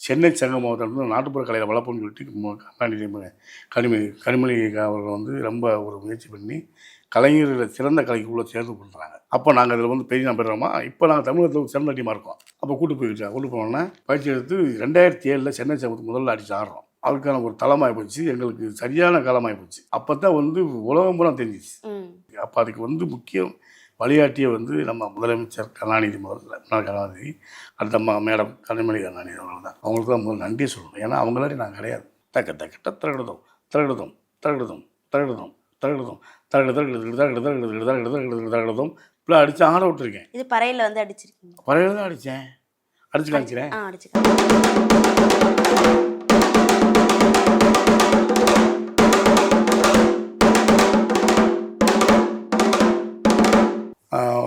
சென்னை சங்கம் மாவட்டத்தில் நாட்டுப்புற கலையை வளர்ப்போம்னு சொல்லிட்டு கனிமொழி அவர்கள் வந்து ரொம்ப ஒரு முயற்சி பண்ணி கலைஞர்களில் சிறந்த கலைக்குள்ளே சேர்ந்து பண்ணுறாங்க. அப்போ நாங்கள் அதில் வந்து பெரிய நம்புறோமா. இப்போ நாங்கள் தமிழகத்தில் சிறந்த டீமாக இருக்கோம். அப்போ கூட்டு போனோன்னா பயிற்சி எடுத்து 2007 சென்னை சங்கத்துக்கு முதல்ல அடித்து ஆடுறோம். அதுக்கான ஒரு தளமாகி போச்சு, எங்களுக்கு சரியான காலமாகி போச்சு. அப்போ தான் வந்து உலகம் பூரா தெரிஞ்சிச்சு. அப்போ அதுக்கு வந்து முக்கியம் வழிகாட்டிய வந்து நம்ம முதலமைச்சர் கருணாநிதி முன்னாள் கருணாநிதி, அடுத்த மேடம் கனிமொழி கருணாநிதி அவர்கள் தான். அவங்களுக்கு தான் முதல் நன்றி சொல்லணும். ஏன்னா அவங்களாடி நாங்கள் கிடையாது. தக்க திரகிடுதோம் திரகிடுதோம் திரகிடுதோம் திரகிடுதோம் திரகிடுதோம் தரகிடுதோம் இப்படி அடித்து ஆட விட்டுருக்கேன். இது பறையில் வந்து அடிச்சிருக்கீங்க? பறையில் தான் அடித்தேன். அடிச்சு காமிக்கிறேன்.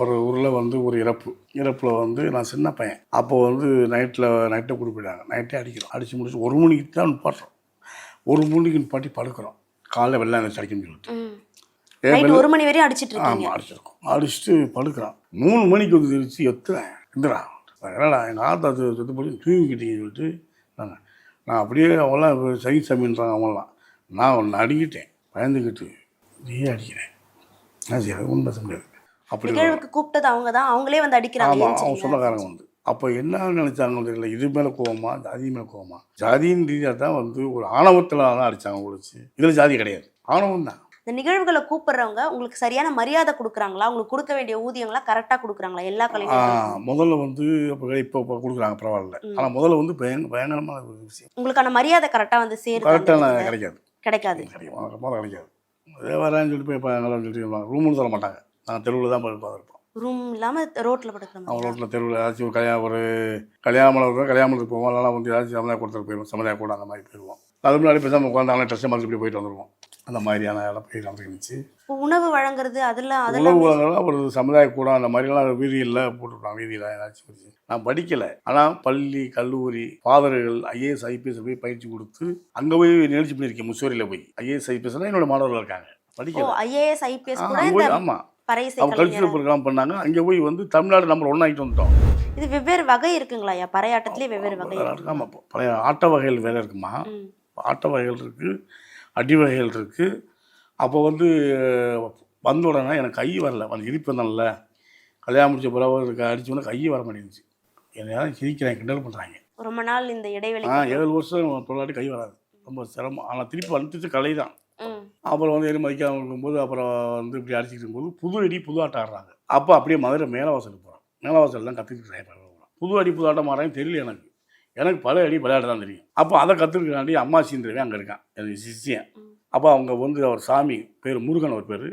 ஒரு ஊரில் வந்து ஒரு இறப்பில் வந்து நான் சின்ன பையன். அப்போது வந்து நைட்டை கூப்பிட்டாங்க. நைட்டே அடிக்கிறோம். அடித்து முடிச்சு 1 மணிக்கு தான் நிப்பாட்டுறோம். 1 மணிக்கு நிப்பாட்டி படுக்கிறோம். காலைல வெள்ளம் அடிச்சு அடிக்கணும்னு சொல்லிட்டு 1 மணி வரையும் அடிச்சிட்டு இருக்கீங்க? ஆமாம், அடிச்சிருக்கோம். அடிச்சுட்டு படுக்கிறான். 3 மணிக்கு வந்து தெரிச்சு எத்துறேன் எந்திரா என்னடா எங்கள் ஆத்தா செத்து போய் தூங்கிக்கிட்டீங்கன்னு சொல்லிட்டு நான் அப்படியே அவங்களாம் சைன் சாமின்றாங்க. அவங்களாம் நான் ஒன்று அடிக்கிட்டேன். பயந்துக்கிட்டு நீயே அடிக்கிறேன். நான் சரி ஒன்றும் பேச முடியாது. அப்படி கூப்பிட்டது அவங்க தான், அவங்களே வந்து அடிக்கிறாங்க. ஆமாம், அவங்க சொந்தக்காரங்க வந்து. அப்போ என்ன நினச்சாங்க தெரியல, இது மேலே கோவமா ஜாதி மேலே கோவமா. ஜாதியின் ரீதியாக தான் வந்து ஒரு ஆணவத்தில் தான் அடித்தாங்க ஒழிச்சு. இதில் ஜாதி கிடையாது, ஆணவம் தான். இந்த நிகழ்வுகளை கூப்பிடுறவங்க உங்களுக்கு சரியான மரியாதை கொடுக்குறாங்களா? உங்களுக்கு கொடுக்க வேண்டிய ஊதியங்களா கரெக்டாக கொடுக்குறாங்களா எல்லா கலைஞர்களும்? முதல்ல வந்து இப்போ கொடுக்குறாங்க, பரவாயில்ல. ஆனால் முதல்ல வந்து பயங்கரமான ஒரு விஷயம். உங்களுக்கான மரியாதை கரெக்டாக வந்து கரெக்டாக கிடைக்காது. கிடைக்காது வரேன்னு சொல்லிட்டு போய் சொல்லிட்டு ரூம்னு சொல்ல மாட்டாங்க. நாங்கள் தெருவில் தான் பார்த்துருப்போம். ரூம் இல்லாமல் ரோட்டில் படுக்கிறோம். அவங்க ரோட்டில் தெருவில் ஏதாச்சும் ஒரு கல்யாணத்துக்கு போவோம். அதெல்லாம் வந்து ஏதாச்சும் சமுதாய கூடத்தில் போயிடுவோம். சமுதாய கூட அந்த மாதிரி போயிடுவோம். அது முன்னாடி பேசாமல் உட்காந்து ட்ரெஸ்ஸை மாதிரி இப்படி போயிட்டு வந்துடுவோம். அந்த மாதிரியான எல்லாம் போய் நடந்துருந்துச்சு. உணவு வழங்குறது உணவு வழங்குறதுலாம் ஒரு சமுதாய கூட அந்த மாதிரிலாம் வீதியில் போட்டுவிட்டாங்க. வீதியில் ஏதாச்சும் நான் படிக்கலை. ஆனால் பள்ளி கல்லூரி ஃபாதர்கள் IAS IPS போய் பயிற்சி கொடுத்து அங்கே போய் நிகழ்ச்சி பண்ணியிருக்கேன். முசோரியில் போய் IAS IPS தான் என்னோட மாணவர்கள் இருக்காங்க. படிக்கல. IAS IPS ஆமாம், அவங்க கல்ச்சுரல் ப்ரோக்ராம் பண்ணாங்க. அங்கே போய் வந்து தமிழ்நாடு நம்பர் 1 ஆகிட்டு வந்துட்டோம். இது வெவ்வேறு வகை இருக்குங்களா? பறையாட்டத்திலே வெவ்வேறு வகை? ஆமாம், பழைய ஆட்ட வகைகள் வேறு இருக்குமா. ஆட்ட வகைகள் இருக்குது, அடி வகைகள் இருக்குது. அப்போ வந்து வந்த உடனே எனக்கு கை வரல. இருப்பேன்ல கல்யாணம் முடிச்ச பிறகு அடிச்சோன்னே கை வர மாட்டேங்குச்சு. என்னையாவது சிரிக்கிறேன், கிண்டல் பண்ணுறாங்க. ரொம்ப நாள் இந்த இடைவெளி 7 வருஷம் தொழிலாட்டி கை வராது, ரொம்ப சிரமம். ஆனால் திருப்பி வந்துச்சு கலை தான். அப்புறம் வந்து மதிக்காமல் இருக்கும்போது அப்புறம் வந்து இப்படி அடிச்சுட்டு இருக்கும்போது புது அடி புது ஆட்டம் ஆடுறாங்க. அப்போ அப்படியே மதுரை மேலவாசலுக்கு போகிறோம். மேலவாசல்லாம் கற்றுக்கிட்டு புது அடி புது ஆட்டம் ஆடுறாங்க தெரியல எனக்கு பழைய அடி விளையாட தான் தெரியும். அப்போ அதை கற்றுக்கிறாண்டி அம்மாசின்றவே அங்கே இருக்கான், எனக்கு சிஷியன். அப்போ அவங்க வந்து அவர் சாமி பேர் முருகன், அவர் பேர்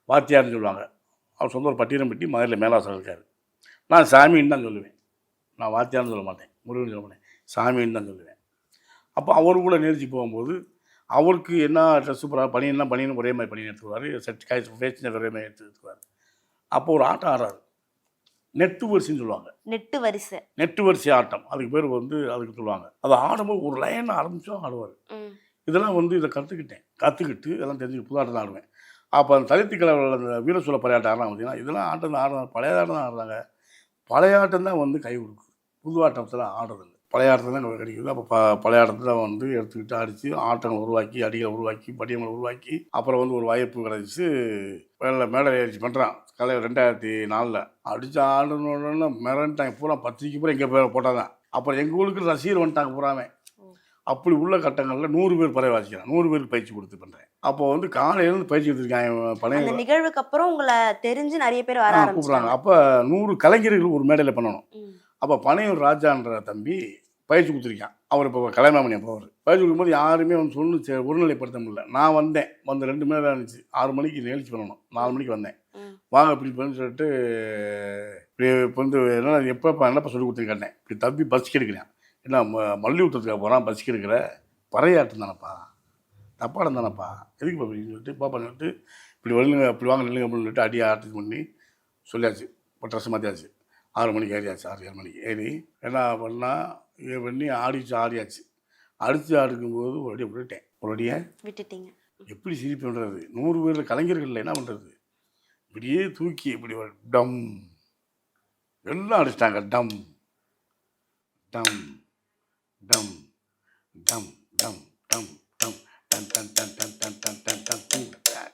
வாத்தியார்னு சொல்லுவாங்க. அவர் சொந்த ஒரு பட்டியலம்பட்டி மதுரையில் மேலவாசல் இருக்கார். நான் சாமின்னு தான் சொல்லுவேன், நான் வாத்தியார்னு சொல்ல மாட்டேன், முருகன் சொல்ல மாட்டேன், சாமின்னு தான் சொல்லுவேன். அப்போ அவர் கூட நிகழ்ச்சி போகும்போது அவருக்கு என்ன ட்ரெஸ்ஸு பனியன் ஒரே மாதிரி பனியன் எடுத்துக்குவார், செட் காய் ஃபேஷன் ஒரே மாதிரி எடுத்துக்குவார். அப்போ ஒரு ஆட்டம் ஆடுறாரு, நெட்டு வரிசைன்னு சொல்லுவாங்க. நெட்டு வரிசை ஆட்டம், அதுக்கு பேர் வந்து அதுக்கு சொல்லுவாங்க. அதை ஆடும்போது ஒரு லைன் ஆரம்பிச்சோம் ஆடுவார். இதெல்லாம் வந்து இதை கற்றுக்கிட்டு இதெல்லாம் தெரிஞ்சு புது ஆட்டம் தான் ஆடுவேன். அப்போ அந்த தலித்து கலவரில் அந்த வீரசூல பழையாட்டம் ஆடுறாங்க பார்த்தீங்கன்னா, இதெல்லாம் ஆட்டம் தான் ஆடுறாங்க, பழைய ஆட்டம் தான் ஆடுறாங்க. பழைய ஆட்டம் தான் வந்து கை கொடுக்குது, புது ஆட்டத்தில் ஆடுறதில்லை. பழைய ஆட்டத்தில் தான் கிடைக்குது. அப்போ பழைய ஆட்டத்தில் வந்து எடுத்துக்கிட்டு அடித்து ஆட்டங்களை உருவாக்கி, அடிகளை உருவாக்கி, படியங்களை உருவாக்கி, அப்புறம் வந்து ஒரு வாய்ப்பு கிடச்சி மேடை ஏறிச்சு பண்ணுறான். கலை 2004 அடித்து ஆடணுன்னு மிரண்டாங்க. பூரா பத்திரிக்கை பூரா எங்கள் பேரை போட்டால் தான். அப்புறம் எங்கள் ஊருக்கு ரசிகர் வந்துட்டாங்க பூராமே. அப்படி உள்ள கட்டங்களில் 100 பேர் பறைய வாசிக்கிறேன், 100 பேருக்கு பயிற்சி கொடுத்து பண்ணுறேன். அப்போ வந்து காலையிலேருந்து பயிற்சி கொடுத்துருக்காங்க. பழைய நிகழ்வுக்கு அப்புறம் உங்களை தெரிஞ்சு நிறைய பேர் வர கூப்பிட்றாங்க. அப்போ 100 கலைஞர்கள் ஒரு மேடையில் பண்ணணும். அப்போ பனையூர் ராஜான்ற தம்பி பயிற்சி கொடுத்துருக்கான். அவர் இப்போ கலைமாமணி. அப்போ அவர் பயிற்சி கொடுக்கும்போது யாருமே வந்து சொல்லு ஒருநிலைப்படுத்த முடியல. நான் வந்தேன், வந்து 2 மணி நேரம் இருந்துச்சு. 6 மணிக்கு நிகழ்ச்சி பண்ணணும், 4 மணிக்கு வந்தேன். வாங்க இப்படி பண்ணு சொல்லிட்டு இப்படி இப்போ வந்து என்னப்பா சொல்லி கொடுத்துருக்கேன். இப்படி தம்பி பஸ்க்கு எடுக்கிறேன், என்ன மல்லி ஊற்றத்துக்காக போகிறான், பஸ்க்கு எடுக்கிற பறையாட்டம் தானேப்பா, தப்பாடம் தானேப்பா, எதுக்கு அப்படின்னு சொல்லிட்டு பாப்பா சொல்லிட்டு இப்படி வருங்க இப்படி வாங்க நில்லுங்க அப்படின்னு சொல்லிட்டு அடி ஆர்டர் பண்ணி சொல்லியாச்சு. இப்போ ட்ரெஸ் மாற்றியாச்சு. 6 மணிக்கு ஏறியாச்சு. 6-7 மணிக்கு ஏறி என்ன பண்ணி ஆடியாச்சு. அடித்து ஆடுக்கும்போது ஒரு அடியை விட்டுட்டேன். ஒரு அடியை விட்டுட்டீங்க. எப்படி சிரிப்பு பண்ணுறது, 100 பேரில் கலைஞர்கள் என்ன பண்ணுறது, இப்படியே தூக்கி இப்படி டம் எல்லாம் அடிச்சிட்டாங்க. டம் டம் டம் டம் டம் டம் டம் done done done done done done done done done done.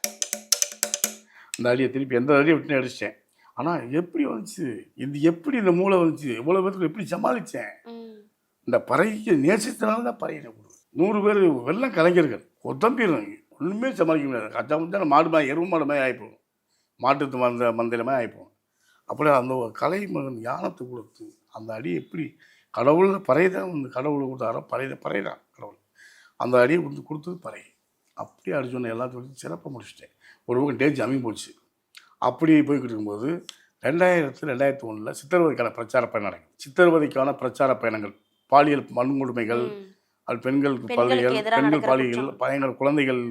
இந்த அடியை திருப்பி எந்த அடியை விட்டு அடிச்சிட்டேன். ஆனால் எப்படி வந்துச்சு, இது எப்படி இந்த மூளை வந்துச்சு, இவ்வளோ பேருக்கு எப்படி சமாளித்தேன். இந்த பறைக்கு நேசித்தனால தான் பறையை கொடுக்கும். 100 பேர் வெள்ளம் கலைஞர்கள் கொத்தம்பிடுறாங்க, ஒன்றுமே சமாளிக்க முடியாது. கச்சா முடிச்சா மாடு மாதிரி எருவு மாடு மாதிரி ஆகிப்போம், மாட்டு மந்தையில் மாதிரி ஆகிப்போம். அப்படியே அந்த ஒரு கலை மகன் ஞானத்தை கொடுத்து அந்த அடி எப்படி கடவுள் பறை தான் வந்து கடவுளை கொடுத்தாரோ, பறை தான் கடவுள். அந்த அடியை கொடுத்தது பறை. அப்படியே அடிச்சோன்னே எல்லாத்தையும் சிறப்பாக முடிச்சிட்டேன். ஒரு பக்கம் டேஜ் அமைங்கி போச்சு. அப்படி போய்கிட்டு இருக்கும்போது 2001 சித்திரவதைக்கான பிரச்சார பயணம் நடக்கும். சித்திரவதைக்கான பிரச்சார பயணங்கள், பாலியல் வன்கொடுமைகள், அது பெண்கள் பாலியல் பயங்கர குழந்தைகள்,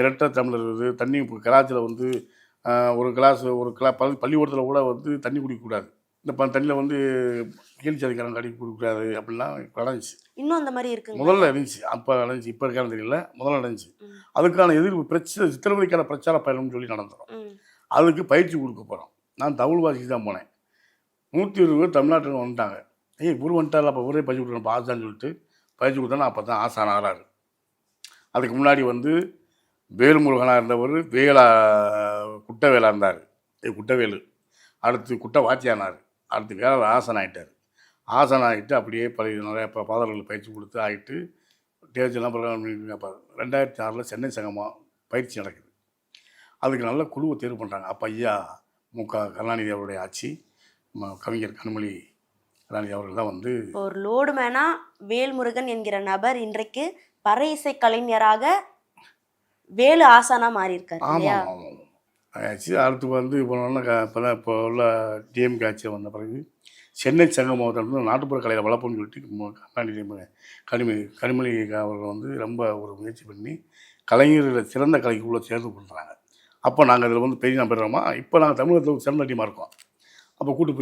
இரட்டை தமிழர் இது, தண்ணி கிளாஸில் வந்து ஒரு பள்ளிக்கூடத்தில் கூட வந்து தண்ணி குடிக்கக்கூடாது, இந்த தண்ணியில் வந்து கீழ்ச்சாதிக்காரங்க அடி கொடுக்கக்கூடாது அப்படிலாம் நடந்துச்சு. இன்னும் அந்த மாதிரி இருக்கு, முதல்ல இருந்துச்சு, அப்போ நடந்துச்சு, இப்போ இருக்கான்னு தெரியல, முதல்ல நடந்துச்சு. அதுக்கான எதிர்ப்பு சித்திரவதைக்கான பிரச்சார பயணம்னு சொல்லி நடந்துடும். அதுக்கு பயிற்சி கொடுக்க போகிறோம். நான் தமிழ் வாசிக்கு தான் போனேன். 120 பேர் தமிழ்நாட்டில் வந்துட்டாங்க. இவர் வந்துட்டார், அப்போ ஊரே பயிற்சி கொடுக்கணும் ஆசான்னு சொல்லிட்டு பயிற்சி கொடுத்தோன்னா அப்போ தான் ஆசான் ஆகிறாரு. அதுக்கு முன்னாடி வந்து வேல்முருகனாக இருந்தவர் குட்டவேலாக இருந்தார், குட்டவேலு. அடுத்து குட்ட வாத்தியானார். அடுத்து வேலை ஆசன் ஆகிட்டார். ஆசன் ஆகிட்டு அப்படியே நிறைய பாதர்கள் பயிற்சி கொடுத்து ஆகிட்டு டேஜெல்லாம் ப்ரோக்ராம் 2006 சென்னை சங்கமாக பயிற்சி நடக்குது. அதுக்கு நல்ல குழுவை தேர்வு பண்ணுறாங்க. அப்போ ஐயா கருணாநிதி அவருடைய ஆட்சி, கவிஞர் கனிமொழி கருணாநிதி அவர்கள் தான் வந்து ஒரு லோடு மேனா வேல்முருகன் என்கிற நபர் இன்றைக்கு பறை இசை கலைஞராக வேலு ஆசானா மாறி இருக்காரு. ஆமாம் ஆமாம் ஆச்சு. அடுத்து வந்து இப்போ உள்ள டிஎம்கே ஆட்சி வந்த பிறகு சென்னை சங்கமத்தில் வந்து நாட்டுப்புற கலையில் வளர்ப்போம்னு சொல்லிட்டு கனிமொழி அவர்கள் வந்து ரொம்ப ஒரு முயற்சி பண்ணி கலைஞர்களை சிறந்த கலைக்குள்ளே சேர்ந்து பண்ணுறாங்க. அப்போ நாங்கள் இதில் வந்து பெரிய நம்புறோமா, இப்போ நாங்கள் தமிழகத்தில் சிறந்த டீமாக இருக்கோம். அப்போ கூட்டு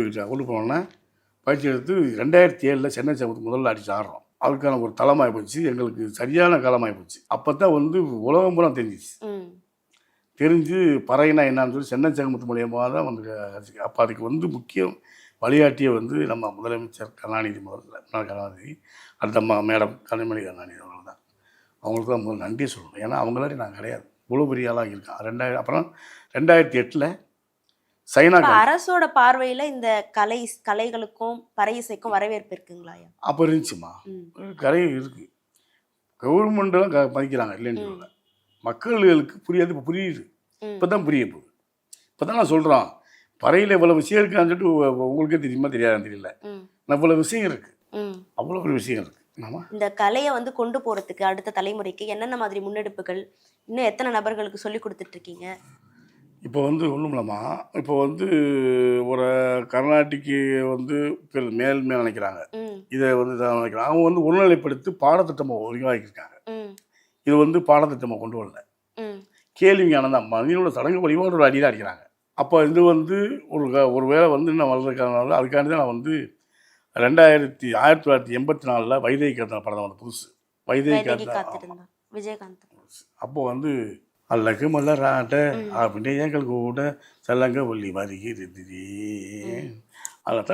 போனோன்னா பயிற்சி எடுத்து 2007 சென்னை சங்கத்துக்கு முதல்ல அடித்து ஆடுறோம். அதுக்கான ஒரு தளமாகி போச்சு, எங்களுக்கு சரியான காலமாகி போச்சு. அப்போ தான் வந்து உலகம் பூரா தெரிஞ்சிச்சு. தெரிஞ்சு பறையினா என்னான்னு சொல்லி சென்னை சங்கத்து மூலியமாக தான் வந்து. அப்போ அதுக்கு வந்து முக்கியம் வழிகாட்டியை வந்து நம்ம முதலமைச்சர் கருணாநிதி, கருணாநிதி, அடுத்த மேடம் கனிமொழி கருணாநிதி அவர்கள் தான். அவங்களுக்கு தான் முதல்ல நன்றியை சொல்லணும். ஏன்னா அவங்களாடி நான் கிடையாது, இவ்வளோ பெரிய ஆளாக இருக்கான். அப்புறம் 2008 சைனா அரசோட பார்வையில் இந்த கலைகளுக்கும் பறை இசைக்கும் வரவேற்பு இருக்குங்களா? அப்போ இருந்துச்சுமா, கலை இருக்குது, கவர்மெண்ட்லாம் மதிக்கிறாங்க இல்லைன்னு சொல்லல. மக்களுக்கு புரியாது, இப்போ புரியுது, இப்போ தான் புரிய போகுது. இப்போ தான் நான் சொல்கிறோம், பறையில் இவ்வளோ விஷயம் இருக்கான்னு சொல்லிட்டு உங்களுக்கே தெரியுமா தெரியாதுன்னு தெரியல. இவ்வளோ விஷயம் இருக்குது, அவ்வளோ ஒரு விஷயம் இருக்குது. இந்த கலையை வந்து கொண்டு போகிறதுக்கு அடுத்த தலைமுறைக்கு என்னென்ன மாதிரி முன்னெடுப்புகள், இன்னும் எத்தனை நபர்களுக்கு சொல்லி கொடுத்துட்ருக்கீங்க? இப்போ வந்து ஒன்றும் இல்லைம்மா, இப்போ வந்து ஒரு கர்நாடிக்கு வந்து மேல்மே நினைக்கிறாங்க, இதை வந்து இதாக நினைக்கிறாங்க. அவங்க வந்து ஒருநிலைப்படுத்தி பாடத்திட்டமாக உருவாக்கியிருக்காங்க. இது வந்து பாடத்திட்டமாக கொண்டு வரல, கேள்வி ஞானம் தான். மனிதனோட சடங்கு வழிபாடு ஒரு அடியில் அடிக்கிறாங்க. அப்போ இது வந்து ஒரு வேளை வந்து இன்னும் வளர்றதுக்கான அதுக்காண்டி தான் நான் வந்து 1984 வைதேகி காத்தன் படம் வந்து புதுசு, வைதேகி காத்தன் விஜயகாந்த். அப்போ வந்து அல்லக்கு மல்லராட்ட அப்படின்ட்டு ஏங்கள் கூட செல்லங்க ஒல்லி வருகிறது, அதில்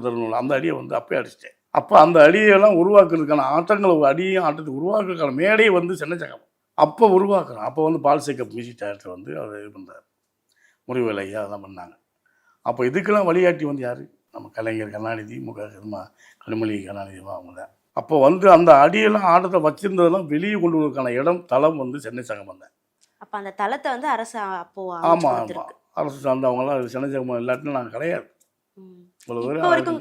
தரணும் அந்த அடியை வந்து அப்பயே அடிச்சிட்டேன். அப்போ அந்த அடியெல்லாம் உருவாக்குறதுக்கான ஆட்டத்துக்கு உருவாக்குறதுக்கான மேடையை வந்து சென்னை சங்கம் அப்போ உருவாக்குறோம். அப்போ வந்து பால்சேகப் மியூசிக் டைரக்டர் வந்து அவர் இது பண்ணுறாரு, முருகவேல் ஐயா அதெல்லாம் பண்ணாங்க. அப்போ இதுக்கெல்லாம் வழிகாட்டி வந்து யார்? நம்ம கலைஞர் கருணாநிதி, கனிமொழி கருணாநிதி அவங்க தான். அப்போ வந்து அந்த அடியெல்லாம் ஆட்டத்தை வச்சுருந்ததெல்லாம் வெளியே கொண்டு வரதுக்கான தளம் வந்து சென்னை சங்கம் வந்தேன். அப்போ அந்த தளத்தை வந்து அரசு அப்போ ஆமாம் அரசு சார்ந்தவங்களாம் சென்னை சங்கம் இல்லாட்டினா நாங்கள் கிடையாது.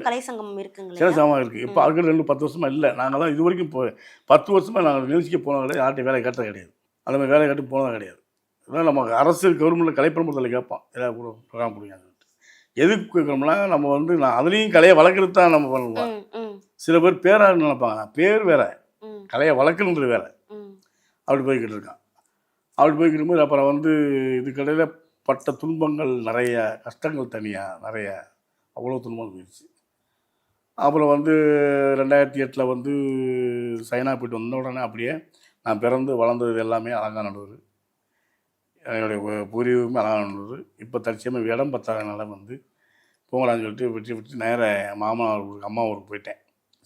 கலை சங்கம் இருக்குங்க, சென்னை சங்கமாக இருக்குது. இப்போ அதுக்கு 10 வருஷமாக இல்லை. நாங்கள் தான் இது வரைக்கும் இப்போ 10 வருஷமாக நாங்கள் மியூசிக்கே போனது கிடையாது, யார்கிட்டையும் வேலை கேட்டது கிடையாது, அந்த மாதிரி வேலை கேட்டு போனது கிடையாது. அதனால் நம்ம அரசு கவர்மெண்ட்டில் கலைப்பரம்பத்தில் கேட்போம், ஏதாவது கூட ப்ரோக்ராம் கொடுங்க. எதுக்கு கேட்கணும்னா நம்ம வந்து அதுலேயும் கலையை வளர்க்குறது தான் நம்ம பண்ணுவோம். சில பேர் பேராக நினைப்பாங்க, பேர் வேற, கலையை வளர்க்கணுன்றது வேற. அப்படி போய்கிட்டு இருக்கான். அப்படி போய்கிட்டு இருக்கும்போது அப்புறம் வந்து இதுக்கடையில் பட்ட துன்பங்கள் நிறைய, கஷ்டங்கள் தனியாக நிறைய, அவ்வளோ துன்பம் போயிடுச்சு. அப்புறம் வந்து 2008 வந்து சைனா போய்ட்டு வந்த உடனே அப்படியே நான் பிறந்து வளர்ந்தது எல்லாமே அலங்காநல்லூர், என்னுடைய பூர்வீகமே அலங்காநல்லூர். இப்போ தற்சயமாக இடம் பத்தாதனால வந்து போங்களான்னு சொல்லிட்டு விட்டு நேராக மாமா ஊருக்கு, அம்மா ஊருக்கு போயிட்டேன்.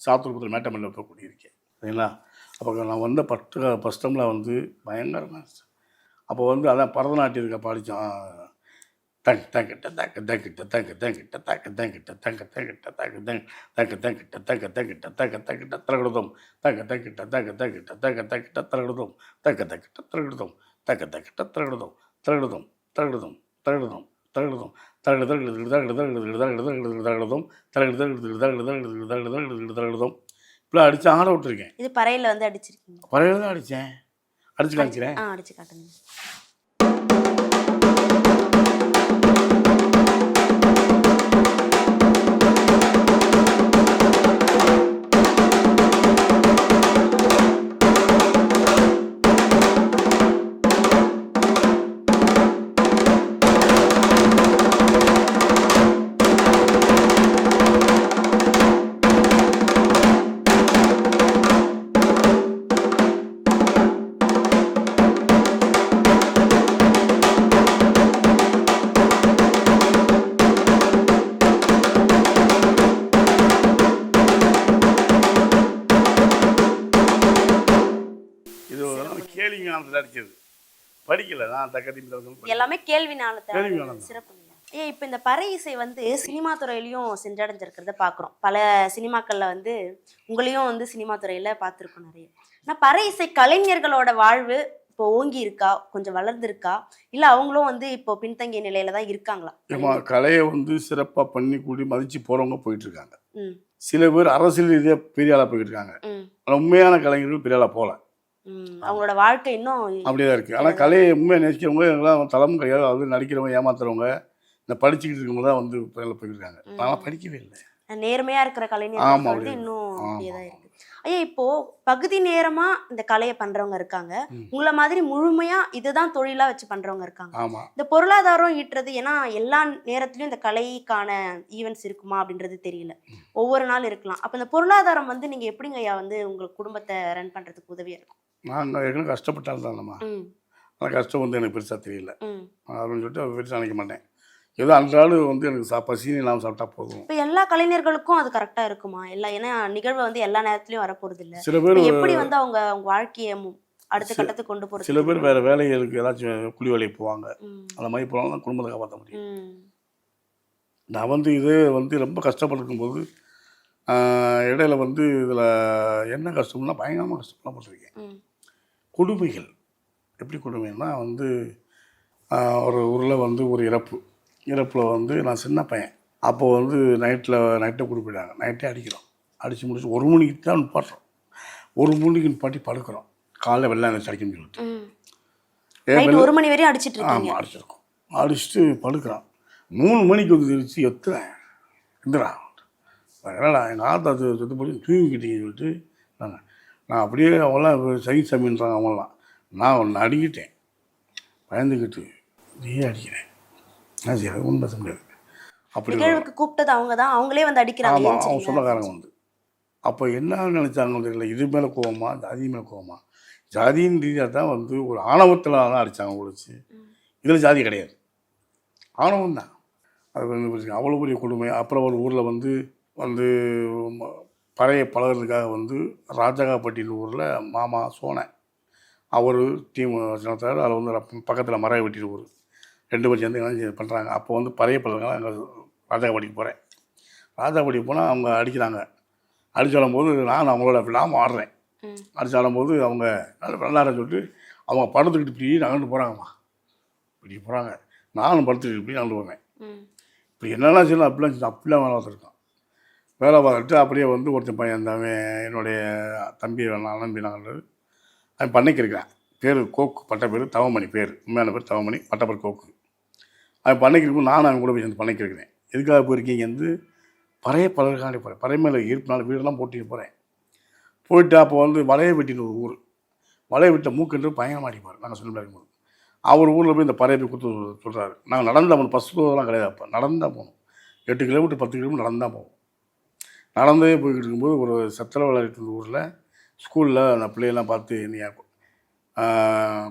சாத்தூர் மேட்டமல்லியில் போய் குடியிருக்கேன் சரிங்களா. அப்போ நான் வந்த ஃபஸ்ட் டைமில் வந்து பயங்கரமாக இருந்துச்சு. அப்போ வந்து அதான் பரதநாட்டியத்துக்கு படித்தான். தங்க தங்கிட்ட தங்க தங்கிட்ட தங்க தங்கிட்ட தங்க தங்கிட்ட தங்க தங்கிட்ட தங்க தங்க தங்கிட்ட தங்க தங்கிட்ட தங்க தங்கிட்ட திரகடுதம் தங்க தங்கிட்ட தங்க தங்கிட்ட தங்க தங்கிட்ட திரகடுதம் தங்க தங்கிட்ட திரகடுதம் தங்க தங்கிட்ட திரகடுதம் திரகடுதம் திரகடுதம் திரகடுதம் திரகடுதம் தரகு தரகு தரகு தரகு தரகு தரகு தரகுதம் தரகு தரகு தரகு தரகு தரகு தரகு தரகுதம் இப்படிலாம் அடித்து ஆட விட்டுருக்கேன். இது பறையில் வந்து அடிச்சிருக்கீங்க? பறையில் தான் அடித்தேன். அடிச்சு காமிக்கிறேன். அடிச்சு காட்டுங்க. கேள்வி ஞானத்தில் அடிச்சது படிக்கல நான் தக்கத்தி எல்லாமே கேள்வி ஞானத்தை. கேள்வி ஞானம் சிறப்பு. இப்போ இந்த பறை இசை வந்து சினிமா துறையிலையும் சென்றடைஞ்சிருக்கிறத பார்க்குறோம். பல சினிமாக்களில் வந்து உங்களையும் வந்து சினிமா துறையில் பார்த்துருக்கோம் நிறைய. ஆனால் பறை இசை கலைஞர்களோட வாழ்வு இப்போ ஓங்கி இருக்கா, கொஞ்சம் வளர்ந்துருக்கா, இல்லை அவங்களும் வந்து இப்போ பின்தங்கிய நிலையில தான் இருக்காங்களா? கலையை வந்து சிறப்பாக பண்ணி கூடி மதித்து போகிறவங்க போயிட்டு இருக்காங்க. சில பேர் அரசியல் ரீதியாக பெரிய ஆளாக போயிட்டு இருக்காங்க. உண்மையான கலைஞர்கள் பெரிய ஆளாக போகல. அவங்களோட வாழ்க்கை இன்னும் அப்படியே தான் இருக்குது. ஆனால் கலையை உண்மையாக நேசிக்கிறவங்க எங்களாம் தலைமை கிடையாது. அது நடிக்கிறவங்க ஏமாத்துறவங்க இந்த படிச்சுக்கிட்டு இருக்கவங்க தான் வந்து போயிருக்காங்க. நான் படிக்கவே இல்லை. நேர்மையா இருக்கிற கலைஞர்கள் வந்து இன்னும் அப்படியே தான் இருக்கு. ஐயா, இப்போ பகுதி நேரமா இந்த கலையை பண்றவங்க இருக்காங்க, உங்களை மாதிரி முழுமையா இதுதான் தொழிலா வச்சு பண்றவங்க இருக்காங்க. இந்த பொருளாதாரம் ஈட்டுறது, ஏன்னா எல்லா நேரத்திலயும் இந்த கலைக்கான ஈவெண்ட்ஸ் இருக்குமா அப்படின்றது தெரியல, ஒவ்வொரு நாள் இருக்கலாம். அப்ப இந்த பொருளாதாரம் வந்து நீங்க எப்படிங்க ஐயா வந்து உங்க குடும்பத்தை ரன் பண்றதுக்கு உதவியா இருக்கும்? நாங்கள் ஏற்கனவே கஷ்டப்பட்டாலும் தானம்மா, ஆனால் கஷ்டம் வந்து எனக்கு பெருசாக தெரியல அப்படின்னு சொல்லிட்டு பெருசாக நினைக்க மாட்டேன். ஏதோ அன்றாடு வந்து எனக்கு பசின்னு இல்லாமல் சாப்பிட்டா போதும். இப்போ எல்லா கலைஞர்களுக்கும் அது கரெக்டாக இருக்குமா? ஏன்னா நிகழ்வு வந்து எல்லா நேரத்துலையும் வரப்போகிறது இல்லை. சில பேர் எப்படி வந்து அவங்க வாழ்க்கையை அடுத்த கட்டத்துக்கு கொண்டு போகிறது? சில பேர் வேறு வேலைகளுக்கு ஏதாச்சும் கூலி வேலைக்கு போவாங்க. அந்த மாதிரி போனாலும் தான் குடும்பத்தை காப்பாற்ற முடியும். நான் வந்து இதே வந்து ரொம்ப கஷ்டப்பட்டுருக்கும் போது இடையில வந்து இதில் என்ன கஷ்டம்னா பயங்கரமாக கஷ்டப்படலாம் போட்டிருக்கேன். கொடுமைகள் எப்படி கொடுமைன்னா வந்து ஒரு ஊரில் வந்து ஒரு இறப்பில் வந்து நான் சின்ன பையன். அப்போது வந்து நைட்டை குறிப்பிட்டாங்க. நைட்டே அடிக்கிறோம். அடித்து முடிச்சு 1 மணிக்கு தான் நிப்பாட்டுறோம். 1 மணிக்கு நிப்பாட்டி படுக்கிறோம். காலைல வெள்ளம் அடிச்சு அடிக்கணும்னு சொல்லிட்டு 1 மணி வரையும் அடிச்சிட்டு இருக்கீங்க? ஆமாம், அடிச்சிருக்கோம். அடிச்சுட்டு படுக்கிறான். 3 மணிக்கு வந்து தெரிச்சு எத்துறேன் எந்திரா என்னடா எங்கள் ஆத்தா செத்து போய் தூங்கிக்கிட்டீங்கன்னு சொல்லிட்டு நான் அப்படியே அவங்களாம் சைன் சமின்றாங்க. அவங்களாம் நான் ஒன்று அடிக்கிட்டேன். பயந்துக்கிட்டு நீயே அடிக்கிறேன். சரி, அது ஒன்றும் பேச முடியாது. அப்படி கூப்பிட்டது அவங்க தான், அவங்களே வந்து அடிக்கிறாங்க. ஆமாம், அவங்க சொந்தக்காரங்க வந்து. அப்போ என்ன நினச்சாங்க தெரியல, இது மேலே கோவமா ஜாதி மேலே கோவமா? ஜாதியின் ரீதியாக தான் வந்து ஒரு ஆணவத்தில் தான் அடித்தாங்க ஒழிச்சு, இதில் ஜாதி கிடையாது, ஆணவம் தான். அது வந்து அவ்வளோ பெரிய கொடுமை. அப்புறம் ஒரு ஊரில் வந்து பறையை பழகிறதுக்காக வந்து ராஜகாப்பட்டியில் ஊரில் மாமா சோனை அவர் டீம் வச்சுருந்தாரு. அதில் வந்து பக்கத்தில் மரம் வெட்டிட்டு ஊர் 2 பேர் சேர்ந்து என்ன பண்ணுறாங்க. அப்போ வந்து பறைய பழகிறதுக்காக அங்கே ராஜகாப்பட்டிக்கு போகிறேன். ராஜகாப்பட்டிக்கு போனால் அவங்க அடிக்கிறாங்க. அடிச்சாலும் போது நான் அவங்களோட விழாமல் ஆடுறேன். அடிச்சாலும் போது அவங்க விளாட்றன்னு சொல்லிட்டு அவங்க படுத்துக்கிட்டு இப்படி நகர்ந்து போகிறாங்கம்மா. இப்படி போகிறாங்க, நானும் படுத்துக்கிட்டு இப்படி நகர்ந்து போவேன். இப்படி என்னெல்லாம் செய்யலாம் அப்படிலாம் வேலை பார்த்துருக்கோம். வேலை பார்த்துட்டு அப்படியே வந்து ஒருத்தன் பையன் இருந்தாங்க, என்னுடைய தம்பி நம்பி நாங்கள் அவன் பண்ணைக்கு இருக்கிறான். பேர் கோக்கு, பட்ட பேர் தவமணி, பேர் உண்மையான பேர் தவமணி, பட்ட பேர் கோக்கு. அவன் பண்ணைக்கு இருக்கும். நானும் அவன் கூட போய் சேர்ந்து பண்ணைக்கு இருக்கிறேன். எதுக்காக போயிருக்கீங்க வந்து பறைய பழகாண்டி போகிறேன். பறை மேலே ஈர்ப்புனால வீடெல்லாம் போட்டிட்டு போகிறேன். போயிட்டு அப்போ வந்து வளைய வெட்டின்னு ஒரு ஊர், வளைய வெட்ட மூக்குன்று பயங்கரமாக அடிப்பார். நாங்கள் சொல்லி இருக்கும்போது அவர் ஊரில் போய் இந்த பறையை போய் கொடுத்து சொல்கிறாரு. நாங்கள் நடந்தால் போகணும், பஸ் போதெல்லாம் கிடையாது. அப்போ நடந்தால் போகணும். 8 கிலோமீட்டர் 10 கிலோமீட்டர் நடந்தால் போகும். நடந்தே போய்கிட்டு இருக்கும்போது ஒரு சத்திர விளையாட்டு ஊரில் ஸ்கூலில் அந்த பிள்ளையெல்லாம் பார்த்து நீ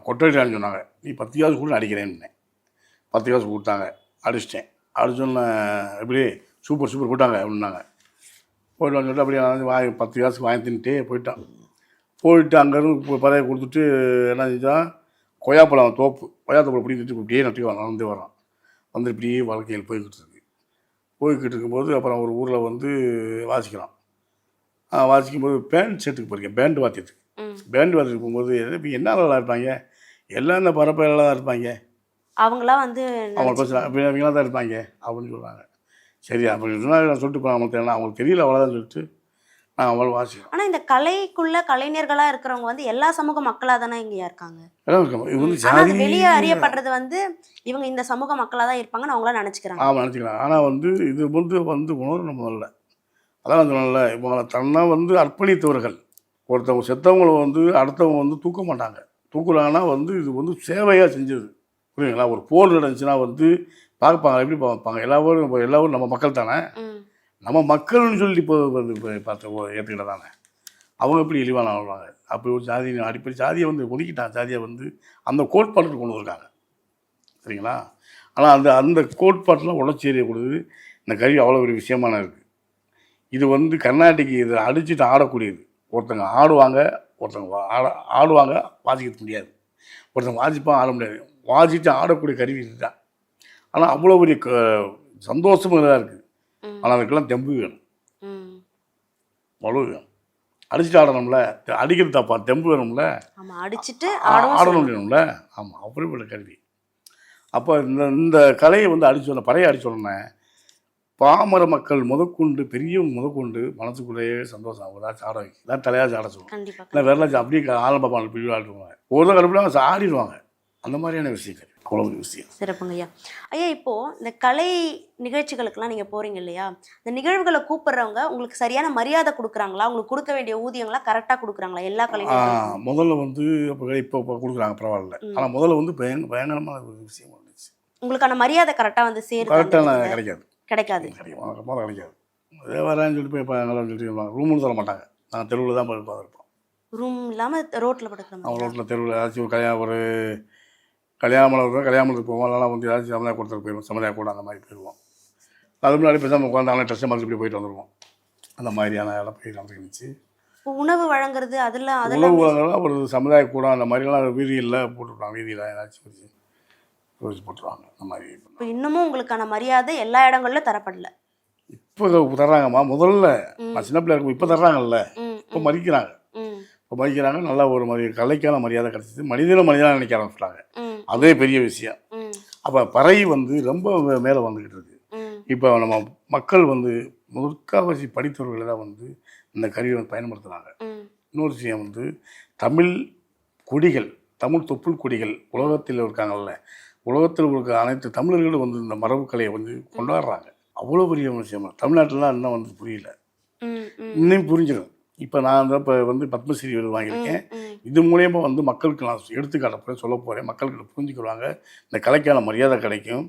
கொட்டடிடான்னு சொன்னாங்க. நீ 10 காசு கூட அடிக்கிறேன்னு. 10 காசு கொடுத்தாங்க, அடிச்சிட்டேன். அடிச்சோன்னே எப்படி சூப்பர் போட்டாங்க அப்படின்னாங்க. போயிட்டு வந்து சொல்லிட்டு அப்படியே வாங்கி 10 காசுக்கு வாங்கி தின்னுட்டே போயிட்டான். போயிட்டு அங்கேருந்து பதவியை கொடுத்துட்டு என்ன செஞ்சான், கொய்யாப்பழம் தோப்பு கொய்யாத்தோப்பில் பிடிக்கிட்டு இப்படியே நட்டு நடந்து வரான். வந்து இப்படியே வாழ்க்கையில் போய்கிட்டு இருக்கு. போய்கிட்டு இருக்கும்போது அப்புறம் ஒரு ஊரில் வந்து வாசிக்கிறான். வாசிக்கும்போது பேண்ட் செட்டுக்கு போயிருக்கேன், பேண்டு வாத்தியத்துக்கு. பேண்டு வாத்தியத்துக்கு போகும்போது இப்போ என்ன நல்லா இருப்பாங்க, எல்லாம் இந்த பரப்பையில தான் இருப்பாங்க, அவங்களாம் வந்து அவங்க பேசுகிறாங்க அப்படி அவங்களாம் தான் இருப்பாங்க அப்படின்னு சொல்கிறாங்க. சரி அப்படி நான் சொல்லிட்டு போகிறேன், அவங்களுக்கு தெரியல, அவங்களுக்கு தெரியல அவ்வளோதான் சொல்லிட்டு நான் அவ்வளோ வாசிக்கிறேன். ஆனா இந்த கலைக்குள்ள கலைஞர்களா இருக்கிறவங்க வந்து எல்லா சமூக மக்களா தானே இங்கயா இருக்காங்க. எல்லாம் இருக்காங்க. இது வந்து ஆனா அது ஜாதி வெளியே அறியப்படுறது வந்து இவங்க இந்த சமூக மக்களா தான் இருப்பாங்கன்னு அவங்களா நினைச்சுக்கிறாங்க. ஆமாம் நினச்சிக்கலாம். ஆனால் வந்து இது வந்து உணரணும் முதல்ல. அதான் சொன்னல, இவங்களை தன்னை வந்து அர்ப்பணித்தவர்கள். ஒருத்தவங்க செத்தவங்களை வந்து அடுத்தவங்க வந்து தூக்க மாட்டாங்க. தூக்குறாங்கன்னா வந்து இது வந்து சேவையாக செஞ்சது. புரியுங்களா? ஒரு போர் நடந்துச்சுன்னா வந்து பார்ப்பாங்க, எப்படி பார்ப்பாங்க, எல்லாரும் நம்ம மக்கள் தானே, நம்ம மக்கள்னு சொல்லி இப்போ வந்து பார்த்து ஏற்றுக்கிட்ட தானே, அவங்க எப்படி இழிவான ஆடுவாங்க. அப்படி ஒரு ஜாதி அடிப்படை ஜாதியை வந்து ஒதுக்கிட்டான், ஜாதியை வந்து அந்த கோட்பாட்டுக்கு கொண்டு வந்திருக்காங்க. சரிங்களா? ஆனால் அந்த கோட்பாட்டெலாம் உடச்சி எறியக்கூடியது இந்த கருவி அவ்வளோ ஒரு விஷயமான இருக்குது. இது வந்து கர்நாடிக் இதை அடிச்சுட்டு ஆடக்கூடியது. ஒருத்தங்க ஆடுவாங்க, ஒருத்தங்க ஆடுவாங்க, வாசிக்க முடியாது. ஒருத்தங்க வாசிப்பாக ஆட முடியாது. வாசிட்டு ஆடக்கூடிய கருவி இதுதான். ஆனால் அவ்வளோ பெரிய சந்தோஷமும் இதாக இருக்குது. ஆனால் அதுக்கெல்லாம் தெம்பு வேணும், வலு வேணும். அடிச்சுட்டு ஆடணும்ல, அடிக்கிறது தப்பா, தெம்பு வேணும்ல, அடிச்சுட்டு ஆடணும் வேணும்ல. ஆமாம், அப்படிப்பட்ட கருவி. அப்போ இந்த கலையை வந்து அடிச்சோடனே, பறையை அடிச்சோடனே பாமர மக்கள் முதற்கொண்டு பெரியவங்க முதற்கொண்டு மனசுக்குள்ளேயே சந்தோஷம். ஏதாச்சும் ஆட வைக்க, ஏதாவது தலையாச்சும் ஆட சொல்லுவோம், இல்லை வேறலாச்சும் அப்படியே ஆலம்பாப்பாங்க பிடி ஆடுவாங்க, ஒரு கருப்பில் ஆடிடுவாங்க. அந்த மாதிரியான விஷயங்கள் அவ்வளோ ஒரு விஷயம். சிறப்புங்க ஐயா. ஐயா இப்போ இந்த கலை நிகழ்ச்சிகளுக்கெல்லாம் நீங்கள் போகிறீங்க இல்லையா, இந்த நிகழ்வுகளை கூப்பிடுறவங்க உங்களுக்கு சரியான மரியாதை கொடுக்குறாங்களா, உங்களுக்கு கொடுக்க வேண்டிய ஊதியங்களா கரெக்டாக கொடுக்குறாங்களா எல்லா கலைஞர்களும்? முதல்ல வந்து இப்போ கொடுக்குறாங்க, பரவாயில்ல. ஆனால் முதல்ல வந்து பயங்கரமான ஒரு விஷயம் வந்துச்சு. உங்களுக்கான மரியாதை கரெக்டாக வந்து கரெக்டாக கிடைக்காது. கிடைக்காது. அதே வரேன்னு சொல்லிட்டு போய் நல்லா சொல்லிட்டு ரூம்னு சொல்ல மாட்டாங்க. நாங்கள் தெருவில் தான் போய் பார்த்துருப்போம். ரூம் இல்லாமல் ரோட்டில் படுக்கிறோம். அவங்க ரோட்டில் தெருவில் ஏதாச்சும் ஒரு கல்யாணத்துக்கு போவோம், அதெல்லாம் வந்து ஏதாச்சும் சமுதாய கூடத்துக்கு போயிடுவோம், சமுதாய கூட அந்த மாதிரி போயிடுவோம். அது முன்னாடி பேசாமல் உட்காந்து ட்ரெஸ்ஸை மாதிரி இப்படி போயிட்டு வந்துடுவோம். அந்த மாதிரியான எல்லாம் போய் நடந்துக்கிச்சு. உணவு வழங்குறது அதெல்லாம் உணவு வழங்கலாம் ஒரு சமுதாய கூட அந்த மாதிரிலாம் வீதியில் போட்டுருப்பாங்க. வீதியில் ஏதாச்சும் வச்சு போட்டுருவாங்க. அந்த மாதிரி இப்போ இன்னமும் உங்களுக்கான மரியாதை எல்லா இடங்கள்லையும் தரப்படல. இப்போ தர்றாங்கம்மா. முதல்ல நான் சின்ன பிள்ளை இருக்கும், இப்போ தர்றாங்கல்ல, இப்போ மதிக்கிறாங்க. இப்போ மதிக்கிறாங்க. நல்லா ஒரு கலைக்கான மரியாதை கிடச்சிது. மனிதனாக நினைக்க ஆரம்பிச்சிட்டாங்க. அதே பெரிய விஷயம். அப்போ பறை வந்து ரொம்ப மேலே வந்துக்கிட்டு இருக்கு. இப்போ நம்ம மக்கள் வந்து முற்காவாசி படித்தவர்களை தான் வந்து இந்த கருவியை வந்து பயன்படுத்துகிறாங்க. இன்னொரு விஷயம் வந்து தமிழ் கொடிகள், தமிழ் தொப்புள் கொடிகள் உலகத்தில் இருக்காங்கல்ல, உலகத்தில் இருக்க அனைத்து தமிழர்களும் வந்து இந்த மரபு கலையை வந்து கொண்டாடுறாங்க. அவ்வளோ பெரிய விஷயம். தமிழ்நாட்டிலாம் இன்னும் வந்து புரியல, இன்னும் புரிஞ்சிடும். இப்போ நான் இப்போ வந்து பத்மஸ்ரீ விருது வாங்கியிருக்கேன். இது மூலயமா வந்து மக்களுக்கு நான் எடுத்துக்காட்ட சொல்ல போகிறேன். மக்களுக்கு புரிஞ்சுக்கிடுவாங்க, இந்த கலைக்கான மரியாதை கிடைக்கும்.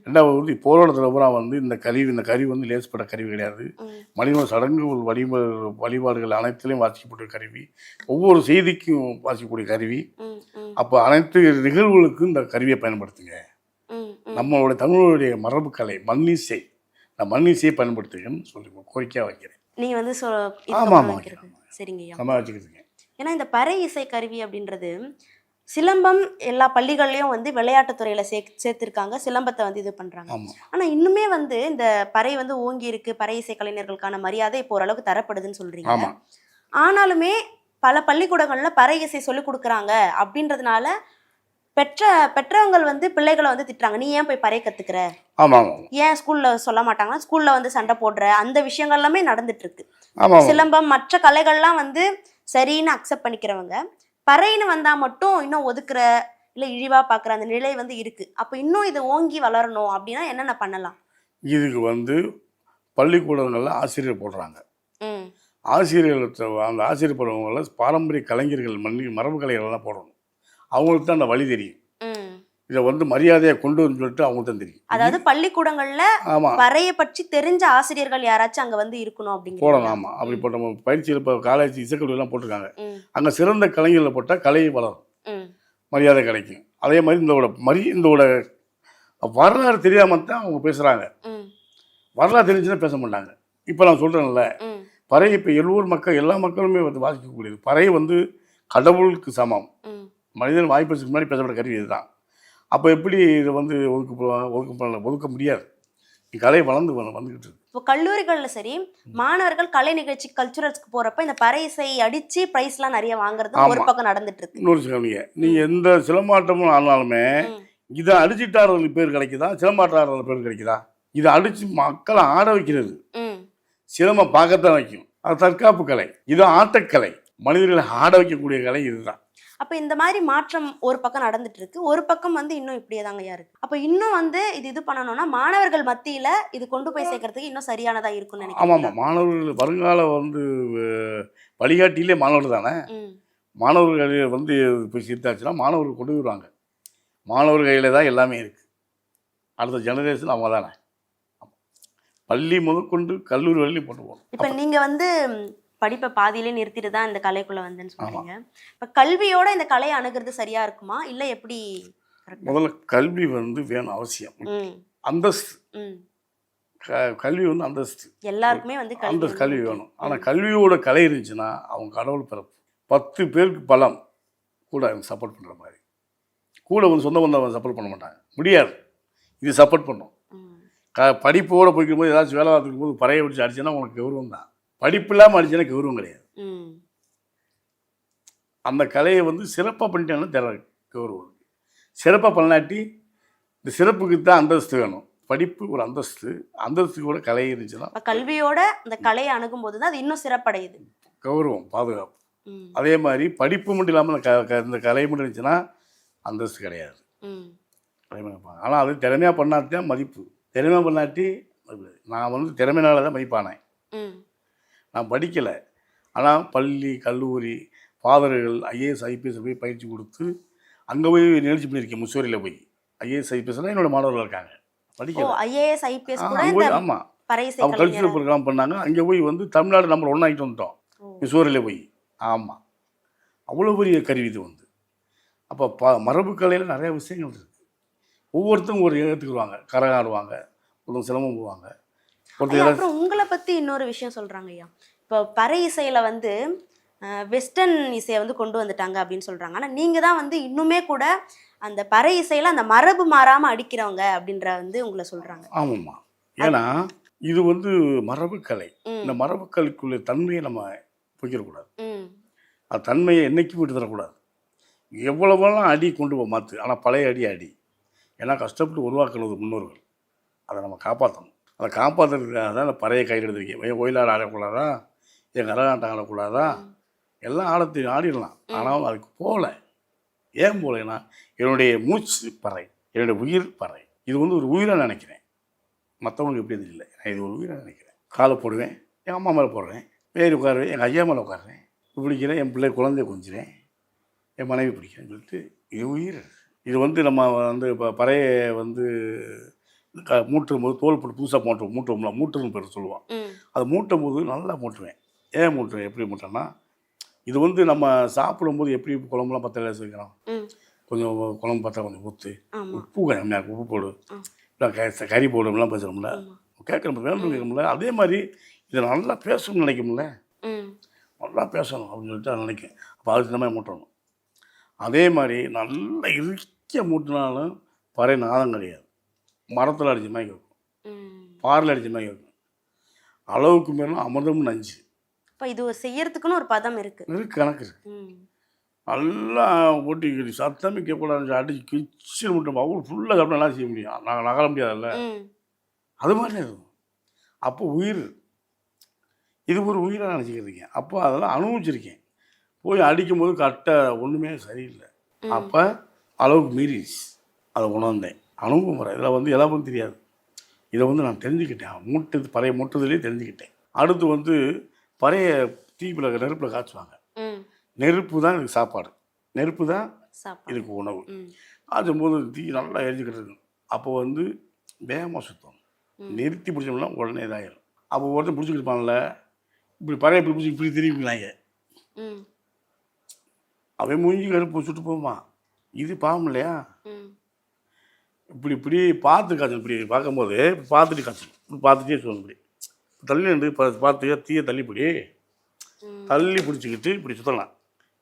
ரெண்டாவது வந்து போராட்டத்தில் பூரா வந்து இந்த கருவி வந்து லேசுப்பட்ட கருவி கிடையாது. மனித சடங்குகள் வழிபாடுகள் அனைத்துலேயும் வாசிக்கப்பட்ட கருவி, ஒவ்வொரு செய்திக்கும் வாசிக்கக்கூடிய கருவி. அப்போ அனைத்து நிகழ்வுகளுக்கும் இந்த கருவியை பயன்படுத்துங்க. நம்மளுடைய தமிழுடைய மரபு கலை மண்ணிசை, இந்த மண்ணிசையை பயன்படுத்துங்கன்னு சொல்லி கோரிக்கையாக வைக்கிறேன். நீங்கள் வந்து சரிங்க ஐயா வச்சுக்கிறீங்க. ஏன்னா இந்த பறை இசை கருவி அப்படின்றது சிலம்பம் எல்லா பள்ளிகள்லையும் வந்து விளையாட்டுத்துறையில் சேர்த்துருக்காங்க, சிலம்பத்தை வந்து இது பண்ணுறாங்க. ஆனால் இன்னுமே வந்து இந்த பறை வந்து ஓங்கி இருக்கு, பறை இசை கலைஞர்களுக்கான மரியாதை இப்போ ஓரளவுக்கு தரப்படுதுன்னு சொல்கிறீங்க. ஆனாலுமே பல பள்ளிக்கூடங்களில் பறை இசை சொல்லிக் கொடுக்குறாங்க அப்படின்றதுனால பெற்றவங்கள் வந்து பிள்ளைகளை வந்து திட்டுறாங்க, நீ ஏன் போய் பறை கற்றுக்கிற, ஏன் ஸ்கூலில் சொல்ல மாட்டாங்கன்னா ஸ்கூலில் வந்து சண்டை போடுற, அந்த விஷயங்கள் எல்லாமே நடந்துட்டு இருக்கு. சிலம்பம் மற்ற கலைகள்லாம் வந்து சரின்னு அக்செப்ட் பண்ணிக்கிறவங்க, பறைன்னு வந்தால் மட்டும் இன்னும் ஒதுக்குற இல்லை இழிவாக பார்க்குற அந்த நிலை வந்து இருக்குது. அப்போ இன்னும் இதை ஓங்கி வளரணும் அப்படின்னா என்னென்ன பண்ணலாம்? இதுக்கு வந்து பள்ளிக்கூடங்களில் ஆசிரியர் போடுறாங்க. ஆசிரியர்கள் அந்த ஆசிரியர் போடுறவங்கள பாரம்பரிய கலைஞர்கள் மரபு கலைகள்லாம் போடணும். அவங்களுக்கு தான் அந்த வழி தெரியும். இதை வந்து மரியாதையை கொண்டு வந்து சொல்லிட்டு அவங்களுக்கு தான் தெரியும். அதாவது பள்ளிக்கூடங்கள்ல பறையை பற்றி தெரிஞ்ச ஆசிரியர்கள் யாராச்சும் அங்கே வந்து இருக்கணும் அப்படின்னு போடணும். ஆமாம், அப்படி போட்ட பயிற்சியில் இப்போ காலேஜ் இசைக்கல்லூரிலாம் போட்டிருக்காங்க. அங்கே சிறந்த கலைஞர்களை போட்டால் கலை வளரும், மரியாதை கிடைக்கும். அதே மாதிரி இதோட வரலாறு தெரியாமல் தான் அவங்க பேசுகிறாங்க. வரலாறு தெரிஞ்சுன்னா பேச மாட்டாங்க. இப்போ நான் சொல்கிறேன்ல, பறை இப்போ எல்லோர் மக்கள் எல்லா மக்களுமே வந்து வாசிக்கக்கூடியது. பறை வந்து கடவுளுக்கு சமம். மனிதன் வாய்ப்பதற்கு முன்னாடி பேசப்பட்ட கருவி இதுதான். அப்போ எப்படி இதை வந்து ஒதுக்க முடியாது. கலை வந்துக்கிட்டு இருக்கு. இப்போ கல்லூரிகளில் சரி, மாணவர்கள் கலை நிகழ்ச்சி கல்ச்சுரல்ஸ்க்கு போறப்ப இந்த பறை இசை அடிச்சு பிரைஸ்லாம் நிறைய வாங்குறது ஒரு பக்கம் நடந்துட்டு இருக்கு. இன்னொரு சொல்லுங்க, நீங்க எந்த சிலம்பாட்டமும் ஆனாலுமே இதை அடிச்சுட்டார்கள் பேர் கிடைக்குதா, சிலம்பாட்டாளர்கள் பேர் கிடைக்குதா? இதை அடிச்சு மக்களை ஆட வைக்கிறது. சிலம்பம் பார்க்கத்தான் வைக்கும். அது தற்காப்பு கலை. இது ஆட்டக்கலை. மனிதர்களை ஆட வைக்கக்கூடிய கலை இதுதான். அப்ப இந்த மாதிரி மாற்றம் ஒரு பக்கம் நடந்துட்டு இருக்கு, ஒரு பக்கம் வந்து இன்னும் இப்படியே தாங்கய்யா இருக்கு. அப்ப இன்னும் வந்து இது பண்ணணும்னா மாணவர்கள் மத்தியில இது கொண்டு போய் சேர்க்கறதுக்கு இன்னும் சரியானதா இருக்கும்னு நினைக்கிறேன். ஆமாம், மாணவர்கள் வருங்கால வந்து வழிகாட்டிலே மாணவர்கள் தானே. மாணவர்கள் வந்து போய் சேர்த்தாச்சுன்னா மாணவர்கள் கொண்டு வருவாங்க. மாணவர் கையில் தான் எல்லாமே இருக்கு. அடுத்த ஜெனரேஷன் அவங்க தானே. பள்ளி முதற்கொண்டு கல்லூரி வரையிலும் போட்டு போகணும். இப்போ நீங்க வந்து படிப்பை பாதியிலே நிறுத்திட்டு தான் இந்த கலைக்குள்ள வந்தேன்னு சொல்றீங்க. இப்போ கல்வியோட இந்த கலையை அணுகிறது சரியா இருக்குமா, இல்லை எப்படி? முதல்ல கல்வி வந்து வேணும், அவசியம். அந்தஸ்து, கல்வி வந்து அந்தஸ்து எல்லாருக்குமே வந்து அந்த கல்வி வேணும். ஆனால் கல்வியோட கலை இருந்துச்சுன்னா அவங்க கடவுள் பிறப்பு. 10 பேருக்கு பலம் கூட சப்போர்ட் பண்ணுற மாதிரி. கூட வந்து சொந்த பந்தம் சப்போர்ட் பண்ண மாட்டாங்க, முடியாது. இது சப்போர்ட் பண்ணும். படிப்போடு போய்க்கும் போது ஏதாச்சும் வேலை பார்த்துக்கும் போது பறையை பிடிச்சி அடிச்சுன்னா உனக்கு கௌரவம் தான். படிப்பு இல்லாமல் அடிச்சுன்னா கௌரவம் கிடையாது. அந்த கலையை வந்து சிறப்பாக பண்ணிட்டேன்னா தர கௌரவம். சிறப்பாக பண்ணாட்டி இந்த சிறப்புக்கு தான் அந்தஸ்து வேணும். படிப்பு ஒரு அந்தஸ்து, அந்தஸ்துக்கூட கலை இருந்துச்சுன்னா கல்வியோட இந்த கலையை அணுகும் போது தான் அது இன்னும் சிறப்படையுது. கௌரவம், பாதுகாப்பு. அதே மாதிரி படிப்பு மட்டும் இல்லாமல் இந்த கலை மட்டும் இருந்துச்சுன்னா அந்தஸ்து கிடையாது. ஆனால் அது திறமையாக பண்ணாதான் மதிப்பு. திறமையாக பண்ணாட்டி நான் வந்து திறமையினால தான் மதிப்பானேன். நான் படிக்கலை, ஆனால் பள்ளி கல்லூரி ஃபாதர்கள் ஐஏஎஸ் ஐபிஎஸ் போய் பயிற்சி கொடுத்து அங்கே போய் நிகழ்ச்சி பண்ணியிருக்கேன். முசோரியில் போய் ஐஏஎஸ் ஐபிஎஸ்லாம் என்னோட மாணவர்கள் இருக்காங்க. படிக்கல ஐஏஎஸ் ஐபிஎஸ் போய் ஆமாம் அவங்க கல்ச்சுரல் ப்ரோக்ராம் பண்ணாங்க. அங்கே போய் வந்து தமிழ்நாடு நம்பர் 1 ஆகிட்டு வந்துட்டோம் முசோரியில் போய். ஆமாம், அவ்வளோ பெரிய கருவி இது வந்து. அப்போ மரபு கலையில் நிறைய விஷயங்கள் இருக்குது. ஒவ்வொருத்தரும் ஒரு ஏற்றுக்குருவாங்க. கரகம் ஆடுவாங்க, ஒருத்தவங்க சிலம்பம் போவாங்க. அப்புறம் உங்களை பற்றி இன்னொரு விஷயம் சொல்கிறாங்க ஐயா. இப்போ பறை இசையில் வந்து வெஸ்டர்ன் இசையை வந்து கொண்டு வந்துட்டாங்க அப்படின்னு சொல்கிறாங்க. ஆனால் நீங்கள் தான் வந்து இன்னுமே கூட அந்த பறை இசையில் அந்த மரபு மாறாமல் அடிக்கிறவங்க அப்படின்ற வந்து உங்களை சொல்கிறாங்க. ஆமாம்மா, ஏன்னா இது வந்து மரபு கலை. இந்த மரபு கலைக்குள்ள தன்மையை நம்ம போய்க்கிடக்கூடாது. அது தன்மையை என்றைக்கும் விட்டு தரக்கூடாது. எவ்வளோவெல்லாம் அடி கொண்டு போய் மாற்று, ஆனால் பழைய அடி. ஏன்னா கஷ்டப்பட்டு உருவாக்குனது முன்னோர்கள். அதை நம்ம காப்பாற்றணும். அதை காப்பாற்றுறதுக்காக தான் அந்த பறையை கையில் எடுத்துருக்கேன். என் ஒயிலாட ஆடக்கூடாதா, என் கரகாட்டம் ஆடக்கூடாதா, எல்லாம் ஆடிடலாம். ஆனால் அதுக்கு போகல. ஏன் போகலைன்னா என்னுடைய மூச்சு பறை, என்னுடைய உயிர் பறை. இது வந்து ஒரு உயிராக நினைக்கிறேன். மற்றவங்களுக்கு எப்படி இது இல்லை, நான் இது ஒரு உயிராக நினைக்கிறேன். காலை போடுவேன், எங்கள் அம்மா மேலே போடுறேன், வேறு உட்காருவேன், எங்கள் ஐயா மேலே உட்காருறேன், பிடிக்கிறேன், என் பிள்ளை குழந்தைய கொஞ்சிறேன், என் மனைவி பிடிக்கிறேன்னு சொல்லிட்டு இது உயிர். இது வந்து நம்ம வந்து இப்போ பறையை வந்து மூட்டும் போது தோல் போட்டு புதுசாக மூட்டுவோம்ல, மூட்டுன்னு பேர் சொல்லுவான். அது மூட்டும் போது நல்லா மூட்டுவேன். ஏன் மூட்டுவேன், எப்படி மூட்டேன்னா இது வந்து நம்ம சாப்பிடும்போது எப்படி குழம்புலாம் பத்தலை சேர்க்கிறோம், கொஞ்சம் குழம்பு பார்த்தா கொஞ்சம் ஊற்று, உப்பு கம்மியாக உப்பு போடு, இல்லை கறி போடும்லாம் பேசுகிறோம்ல, கேட்குறோம் வேணும் கேட்கணும்ல. அதே மாதிரி இதை நல்லா பேசணும்னு நினைக்கும்ல, நல்லா பேசணும் அப்படின்னு சொல்லிட்டு அதை நினைக்கும். அப்போ அதுக்கு இந்த மாதிரி மூட்டணும். அதே மாதிரி நல்லா இறுக்கிய மூட்டினாலும் பறை நாதம் கிடையாது. மரத்தில் அடித்த மாதிரி இருக்கும், பாறையில் அடித்த மாதிரி இருக்கும். அளவுக்கு மேலும் அமிர்தமும் நஞ்சு. இப்போ இது செய்யறதுக்குன்னு ஒரு பதம் இருக்குது, கணக்கு இருக்குது. நல்லா ஓட்டி சத்தமே கேட்கக்கூடாது, அடிச்சு கிச்சன் மட்டும் அவ்வளோ ஃபுல்லாக சாப்பிட்டா நல்லா செய்ய முடியும், நாங்கள் நகர முடியாதுல்ல. அது மாதிரி இருக்கும். அப்போ உயிர், இது ஒரு உயிராக நினச்சிக்கிறீங்க. அப்போ அதெல்லாம் அனுபவிச்சிருக்கேன். போய் அடிக்கும்போது கரெக்டாக ஒன்றுமே சரியில்லை. அப்போ அளவுக்கு மீறிச்சு, அதை உணர்ந்தேன். அனுபவம் முறை இதில் வந்து எல்லாம் தெரியாது. இதை வந்து நான் தெரிஞ்சுக்கிட்டேன். பறையை மூட்டுறதுலேயே தெரிஞ்சுக்கிட்டேன். அடுத்து வந்து பறையை தீப்பில் நெருப்பில் காய்ச்சுவாங்க. நெருப்பு தான் இதுக்கு சாப்பாடு, நெருப்பு தான் இதுக்கு உணவு. காய்ச்சும்போது தீ நல்லா எரிஞ்சுக்கிட்டு இருக்கும். அப்போ வந்து வேகமாக சுத்தம், நிறுத்தி பிடிச்சோம்னா உடனே இதாகிடும். அப்போ ஒருத்தர் பிடிச்சிக்கிட்டுப்பான்ல, இப்படி பறையை இப்படி பிடிச்சி இப்படி திரும்பினாங்க, அவன் மூஞ்சி கருப்பு சுட்டு போமா. இது பாவம் இல்லையா? இப்படி பார்த்து காய்ச்சணும். இப்படி பார்க்கும்போது பார்த்துட்டு காய்ச்சணும், இப்படி பார்த்துட்டே சொல்லணும். இப்படி தள்ளி நின்று பார்த்து தீயை தள்ளிப்பிடி தள்ளி பிடிச்சிக்கிட்டு இப்படி சுற்றலாம்.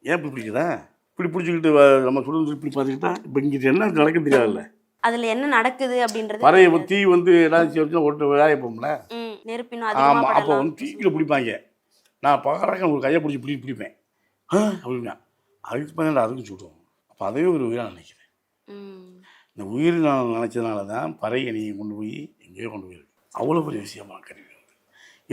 ஏன் இப்படி பிடிக்குதா? இப்படி பிடிச்சிக்கிட்டு நம்ம சுடுறது இப்படி பார்த்துக்கிட்டா இப்போ இங்கிட்ட என்ன நடக்குன்னு தெரியாதுல்ல. அதுல என்ன நடக்குது அப்படின்றது பறைய தீ வந்து ஏதாச்சும் வச்சுன்னா ஒட்டு வேலைப்போம்ல. நெருப்பினும் ஆமாம், அப்போ வந்து தீக்கில் பிடிப்பாங்க. நான் பார்க்குறாக்க ஒரு கையை பிடிப்பேன் அப்படின்னா அதுக்கு பண்ண அதுக்கு சுடுவோம். அப்போ அதையும் ஒரு உயிராக நினைக்கிறேன். இந்த உயிர் நான் நினச்சதுனால தான் பறையை நீங்கள் கொண்டு போய் எங்கேயோ கொண்டு போயிருக்கு. அவ்வளோ பெரிய விஷயமா கருவி வந்து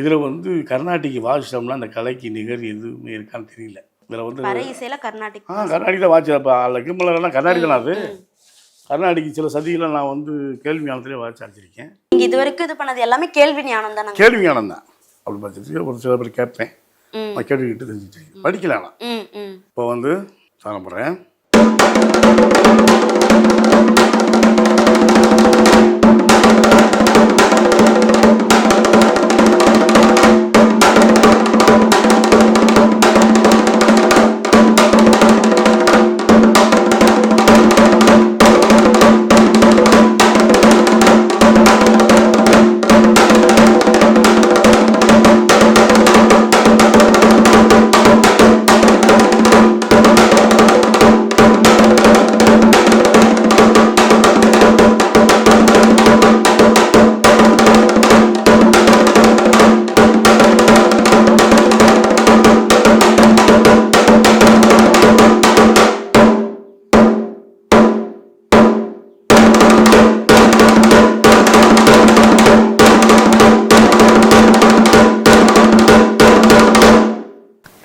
இதில் வந்து கர்நாடிக் வாசிட்டோம்னா அந்த கலைக்கு நிகர் எதுவுமே இருக்கான்னு தெரியல. இதில் வந்து பறை இசையில கர்நாடிக் கர்நாடிக் தான் வாட்சி. அப்போ லெக்கம்பலாம் கர்நாடிக் தானே. அது கர்நாடிக் சில சதிகளை நான் வந்து கேள்வி ஞானத்திலே வாட்சி அடிச்சிருக்கேன். நீங்கள் இது வரைக்கும் இது பண்ணது எல்லாமே கேள்வி ஞானம் தான். கேள்வி ஞானம் தான். அப்படி பார்த்துட்டு ஒரு சில பேர் கேட்பேன், நான் கேட்டுக்கிட்டு தெரிஞ்சுட்டு படிக்கலாம். இப்போ வந்து சாப்பிட்றேன்.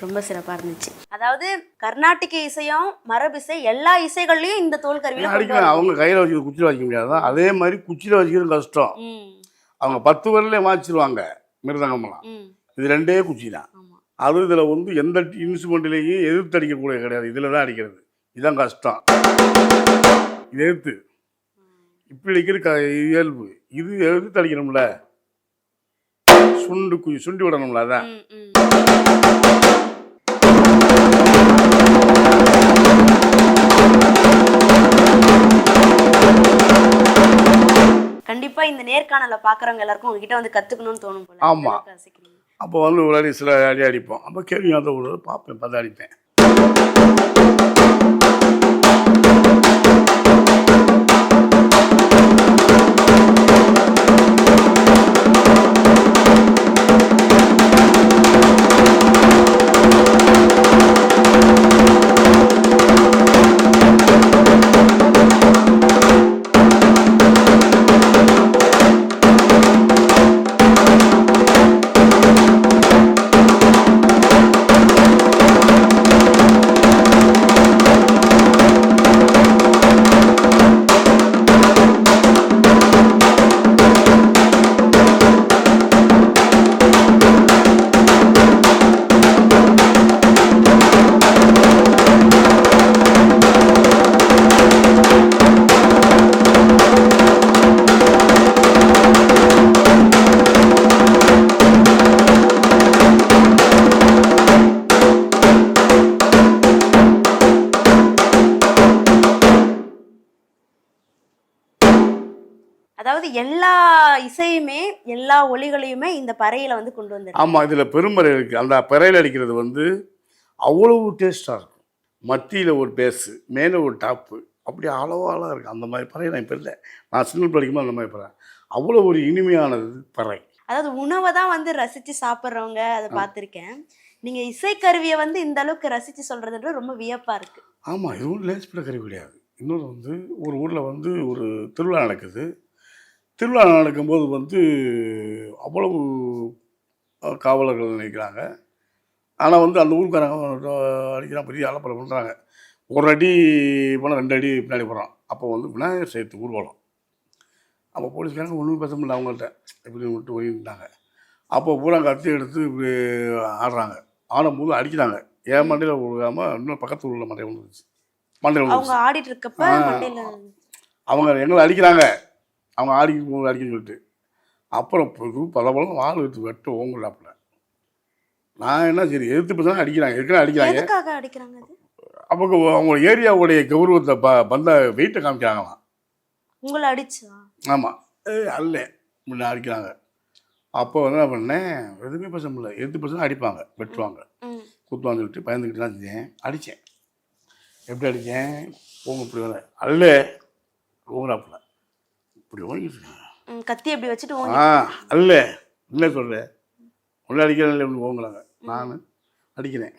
ரொம்ப சிறப்பாக இருந்துச்சு. அதாவது கர்நாடிக் இசையும் மரபிசை எல்லா இசைகள்லையும் இந்த தோல் கருவியில் அடிக்கலாம். அவங்க கையில் வச்சு குச்சியில் வைக்க முடியாது. அதே மாதிரி குச்சியில் வச்சுக்கிறது கஷ்டம். அவங்க 10 வரலே வாச்சிருவாங்க மிருதங்கம்லாம். இது 2 குச்சி தான். அது இதில் வந்து எந்த இன்ஸ்ட்ருமெண்ட்லேயும் எதிர்த்து அடிக்கக்கூடிய கிடையாது. இதில் தான் அடிக்கிறது. இதுதான் கஷ்டம். இது எதிர்த்து இப்படி அடிக்கிற இயல்பு. இது எதிர்த்து அடிக்கணும்ல, சுண்டி விடணும்ல. அதான் கண்டிப்பா இந்த நேர்காணலை பார்க்குறவங்க எல்லாருக்கும் உங்ககிட்ட வந்து கற்றுக்கணும்னு தோணும் போல. ஆமாம். அப்போ வந்து ஒரு அடி சில அடி அடிப்போம். அப்போ கேள்வி அந்த ஒரு பார்ப்பேன், பார்த்து அடிப்பேன். அதாவது எல்லா இசையுமே எல்லா ஒலிகளையுமே இந்த பறையில வந்து கொண்டு வந்து. ஆமாம், இதில் பெரும்பறை இருக்குது. அந்த பறையில் அடிக்கிறது வந்து அவ்வளவு டேஸ்ட்டாக இருக்கும். மத்தியில் ஒரு பேஸு, மேலே ஒரு டாப்பு, அப்படி அளவாலாம் இருக்குது. அந்த மாதிரி பறை நான் இப்போ இல்லை. நான் சின்ன படிக்கும்போது அந்த மாதிரி பறை அவ்வளோ ஒரு இனிமையானது பறை. அதாவது உணவை தான் வந்து ரசித்து சாப்பிட்றவங்க அதை பார்த்துருக்கேன். நீங்கள் இசைக்கருவியை வந்து இந்த அளவுக்கு ரசித்து சொல்கிறதுன்றது ரொம்ப வியப்பாக இருக்குது. ஆமாம், இது ஒன்றும் லேஸ்பட கருவி கிடையாது. இன்னொன்று வந்து ஒரு ஊரில் வந்து ஒரு திருவிழா நடக்குது. திருவிழா நடக்கும்போது வந்து அவ்வளவு காவலர்கள் நினைக்கிறாங்க. ஆனால் வந்து அந்த ஊருக்காரங்க அடிக்கிறான், பெரிய அலப்பறை பண்ணுறாங்க. ஒரு அடி போனால் 2 அடி பின்னாடி போகிறான். அப்போ வந்து விநாயகர் சேர்த்து ஊர்வலம். அப்போ போலீஸ்காரங்க ஒன்றும் பேச முடியல அவங்கள்ட்ட, எப்படி விட்டு ஓடிட்டாங்க. அப்போ பூரா கத்தி எடுத்து இப்படி ஆடுறாங்க. ஆடும்போது அடிக்கிறாங்க. என் மண்டையில் விழுகாமல் இன்னும் பக்கத்து ஊரில் மண்டையில் விழுந்துச்சு. மண்டையில் அவங்க ஆடிட்டு இருக்கப்ப அவங்க எங்களை அடிக்கிறாங்க. அவங்க அடிக்கன்னு சொல்லிட்டு அப்புறம் பல ஆள் எடுத்து வெட்ட ஓங்கலாப்புல. நான் என்ன சரி எதிர்த்து பேச அடிக்கிறாங்க, ஏற்கனவே அடிக்கிறாங்க. அப்போ அவங்க ஏரியாவுடைய கௌரவத்தை பந்த வெயிட்டை காமிக்கிறாங்களாம். உங்களை அடிச்சா? ஆமாம், அல்ல முன்ன அடிக்கிறாங்க. அப்போ வந்து என்ன பண்ணேன், எதுவுமே பேச முடியல. எதிர்த்து பேசினா அடிப்பாங்க, வெட்டுவாங்க, குத்துவான்னு சொல்லிட்டு பயந்துக்கிட்டு தான் செஞ்சேன். அடித்தேன். எப்படி அடித்தேன், போங்க இப்படி வர அல்ல ஓங்குறாப்புல இப்படி ஓங்கிட்டு கத்தி எப்படி வச்சுட்டு அல்ல இல்லை சொல்கிறேன் உள்ள அடிக்கிறேன் எப்படி ஓங்குறாங்க. நான் அடிக்கிறேன்.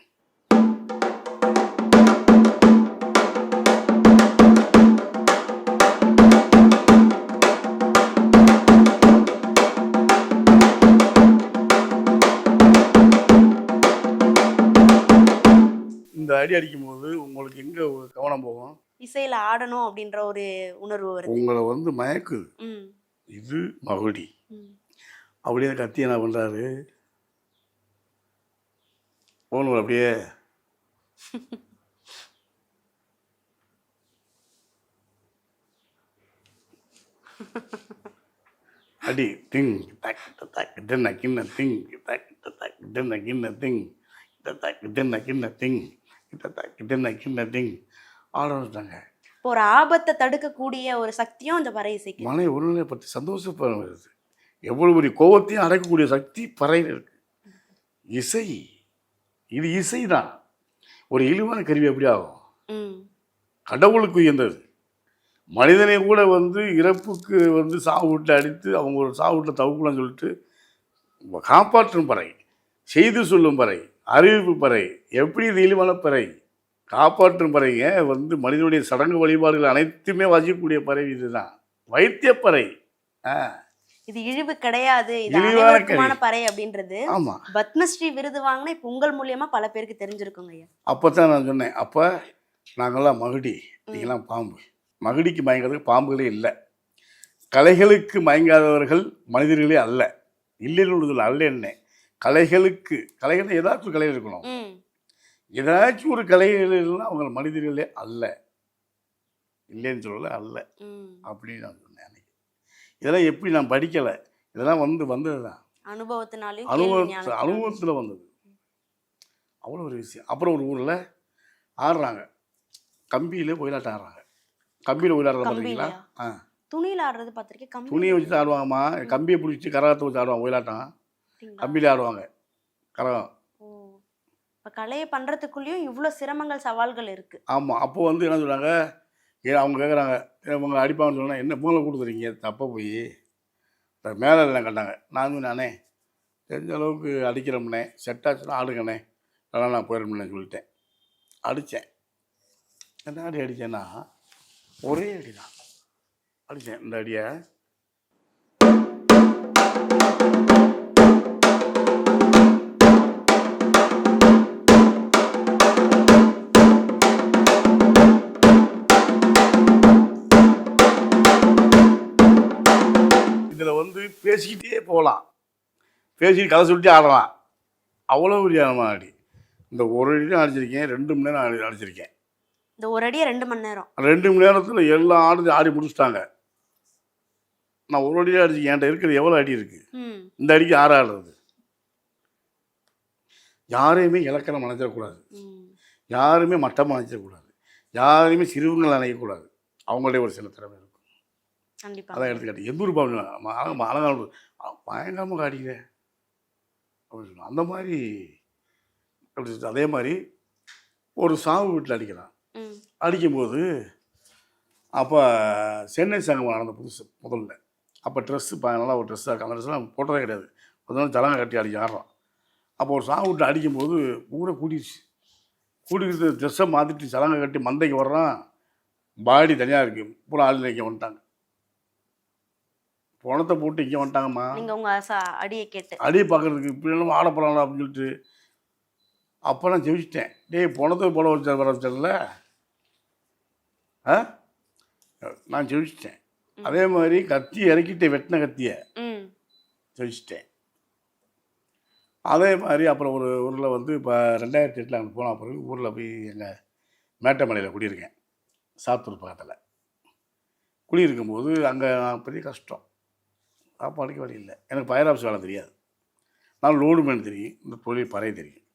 இந்த அடி அடிக்கும்போது உங்களுக்கு எங்கே கவனம் போகும்? இசையில ஆடணும் அப்படின்ற ஒரு உணர்வு வருது. உங்களை வந்து மயக்குது. இது மகுடி. அப்படியே கத்தி என்ன பண்ணுறாரு, போகணும் அப்படியே அடி திங் டக் டக் டென்ன கிண்ண திங் டக் டக் டென்ன கிண்ண திங் டக் டென்ன கிண்ண திங் டக் டென்ன கிண்ண திங் ஆரம்பிச்சிட்டாங்க. ஒரு ஆபத்தை தடுக்கக்கூடிய ஒரு சக்தியும் இந்த பறை இசைக்கு. மனை ஒருநிலை பற்றி சந்தோஷப்படுறது, எவ்வளவு பெரிய கோபத்தையும் அடக்கக்கூடிய சக்தி பறையில் இருக்கு. இசை, இது இசை தான். ஒரு இழிவான கருவி எப்படி ஆகும்? கடவுளுக்கு உயர்ந்தது. மனிதனை கூட வந்து இறப்புக்கு வந்து சாவு வீட்டில் அடித்து அவங்க ஒரு சாவு வீட்டில் தவுக்கலாம்னு சொல்லிட்டு காப்பாற்றும் பறை, செய்து சொல்லும் பறை, அறிவிப்பு பறை, எப்படி இது இழிவான பறை, காப்பாற்றும் பறைங்க வந்து மனிதனுடைய சடங்கு வழிபாடுகள் அனைத்துமே வாசிக்கக்கூடிய பறை இதுதான். வைத்தியப்பறை. இது இழிவு கிடையாது, இது அனைவருக்குமான பறை அப்படின்றது. ஆமா, பத்மஸ்ரீ விருது வாங்கினா இப்போ உங்கள் மூலியமா பல பேருக்கு தெரிஞ்சிருக்குங்க ஐயா. அப்பதான் நான் சொன்னேன், அப்ப நாங்கெல்லாம் மகுடி, நீங்களாம் பாம்பு. மகுடிக்கு மயங்கிறதுக்கு பாம்புகளே இல்லை. கலைகளுக்கு மயங்காதவர்கள் மனிதர்களே அல்ல. இல்லைன்னு அல்ல. என்ன கலைகளுக்கு, கலைகள் ஏதாச்சும் கலை இருக்கணும், ஏதாச்சும் ஒரு கலைகள் அவங்க மனிதர்களே அல்ல. இல்லைன்னு சொல்லல, அல்ல அப்படின்னு நான் சொன்னேன் அன்னைக்கு. இதெல்லாம் எப்படி நான் படிக்கலை, இதெல்லாம் வந்தது தான் அனுபவத்தில் வந்தது. அவ்வளோ ஒரு விஷயம். அப்புறம் ஒரு ஊரில் ஆடுறாங்க, கம்பியிலே ஒயிலாட்டம் ஆடுறாங்க. கம்பியில் ஒயிலாடுறத பார்த்தீங்களா? துணியில் ஆடுறது பார்த்துருக்கேன். துணியை வச்சு ஆடுவாங்கம்மா, கம்பியை பிடிச்சி கரகத்தை வச்சு ஆடுவாங்க ஒயிலாட்டம். கம்பியிலே ஆடுவாங்க கரகம். இப்போ கலையை பண்ணுறதுக்குள்ளேயும் இவ்வளோ சிரமங்கள் சவால்கள் இருக்குது. ஆமாம். அப்போ வந்து என்ன சொல்கிறாங்க, அவங்க கேட்குறாங்க, அவங்க அடிப்பாங்கன்னு சொன்னால் என்ன மூளை கொடுத்துருக்கீங்க, தப்ப போய் மேலே எல்லாம் கட்டாங்க. நானே தெரிஞ்ச அளவுக்கு அடிக்கிறோம்னே, செட்டாச்சுன்னா ஆடுங்கண்ணே, அதனால் நான் போயிடணும்னு சொல்லிட்டேன். அடித்தேன். என்ன அடி அடித்தேன்னா ஒரே அடி தான் அடித்தேன். இந்த அடியை இதில் வந்து பேசிக்கிட்டே போகலாம், பேசிக்கிட்டு கதை சொல்லிட்டு ஆடலாம். அவ்வளோ பெரிய அடி. இந்த ஒரு அடி தான் அடிச்சிருக்கேன், 2 மணி நேரம் அடிச்சிருக்கேன். இந்த ஒரு அடியை 2 மணி நேரம், 2 மணி நேரத்தில் எல்லாம் ஆடி முடிச்சுட்டாங்க. நான் ஒரு அடியாக அடிச்சிருக்கேன். என்கிட்ட இருக்கிறது எவ்வளோ அடி இருக்குது, இந்த அடிக்கு 6 ஆடுறது. யாரையுமே இலக்கணம் நினைச்சிடக்கூடாது, யாருமே மட்டமாக நினைச்சிடக்கூடாது, யாரையுமே சிறுவங்கள் நினைக்கக்கூடாது. அவங்களுடைய ஒரு சில திறமை இருக்கும். அதான் எடுத்துக்காட்டு எந்த ஒரு அழகான பயங்கரமாக அடிக்கிறேன் அப்படின்னு சொன்னோம். அந்த மாதிரி அப்படி. அதே மாதிரி ஒரு சாவு வீட்டில் அடிக்கிறான். அடிக்கும்போது அப்போ சென்னை சங்கம் நடந்த புதுசு முதல்ல. அப்போ ட்ரெஸ்ஸு நல்லா ஒரு ட்ரெஸ்ஸாக இருக்குது. அந்த ட்ரெஸ்லாம் போட்டதே கிடையாது. கொஞ்சம் ஜலங்க கட்டி அடிக்க ஆடுறோம். அப்போ ஒரு சாவு வீட்டில் அடிக்கும்போது ஊரை கூட்டிட்டு ட்ரெஸ்ஸை மாற்றிட்டு ஜலங்க கட்டி மந்தைக்கு வர்றான். பாடி தனியாக இருக்குது, பூரா ஆள் இங்கே வந்துட்டாங்க. பணத்தை போட்டு இங்கே வந்துட்டாங்கம்மா. அடியை கேட்டு அடியை பார்க்குறதுக்கு இப்படி எல்லாம் ஆட போகிறாங்களா அப்படின்னு சொல்லிட்டு. அப்போ நான் ஜெயிச்சிட்டேன். பணத்தை போட வர வச்சல நான் ஜெயிச்சிட்டேன். அதே மாதிரி கத்தி இறக்கிட்டேன், வெட்டின கத்தியை ஜெயிச்சிட்டேன். அதே மாதிரி அப்புறம் ஒரு ஊரில் வந்து இப்போ 2008 அங்கே போன பிறகு ஊரில் போய் எங்கள் மேட்டமலையில் குடியிருக்கேன், சாத்தூர் பக்கத்தில் குடியிருக்கும்போது அங்கே பெரிய கஷ்டம். சாப்பாடுக்கு வழி இல்லை. எனக்கு ஃபயர் ஆஃபீஸ் வேலை தெரியாது, நான் லோடு மேன் தெரியும், இந்த தொழில் பறை தெரியும்.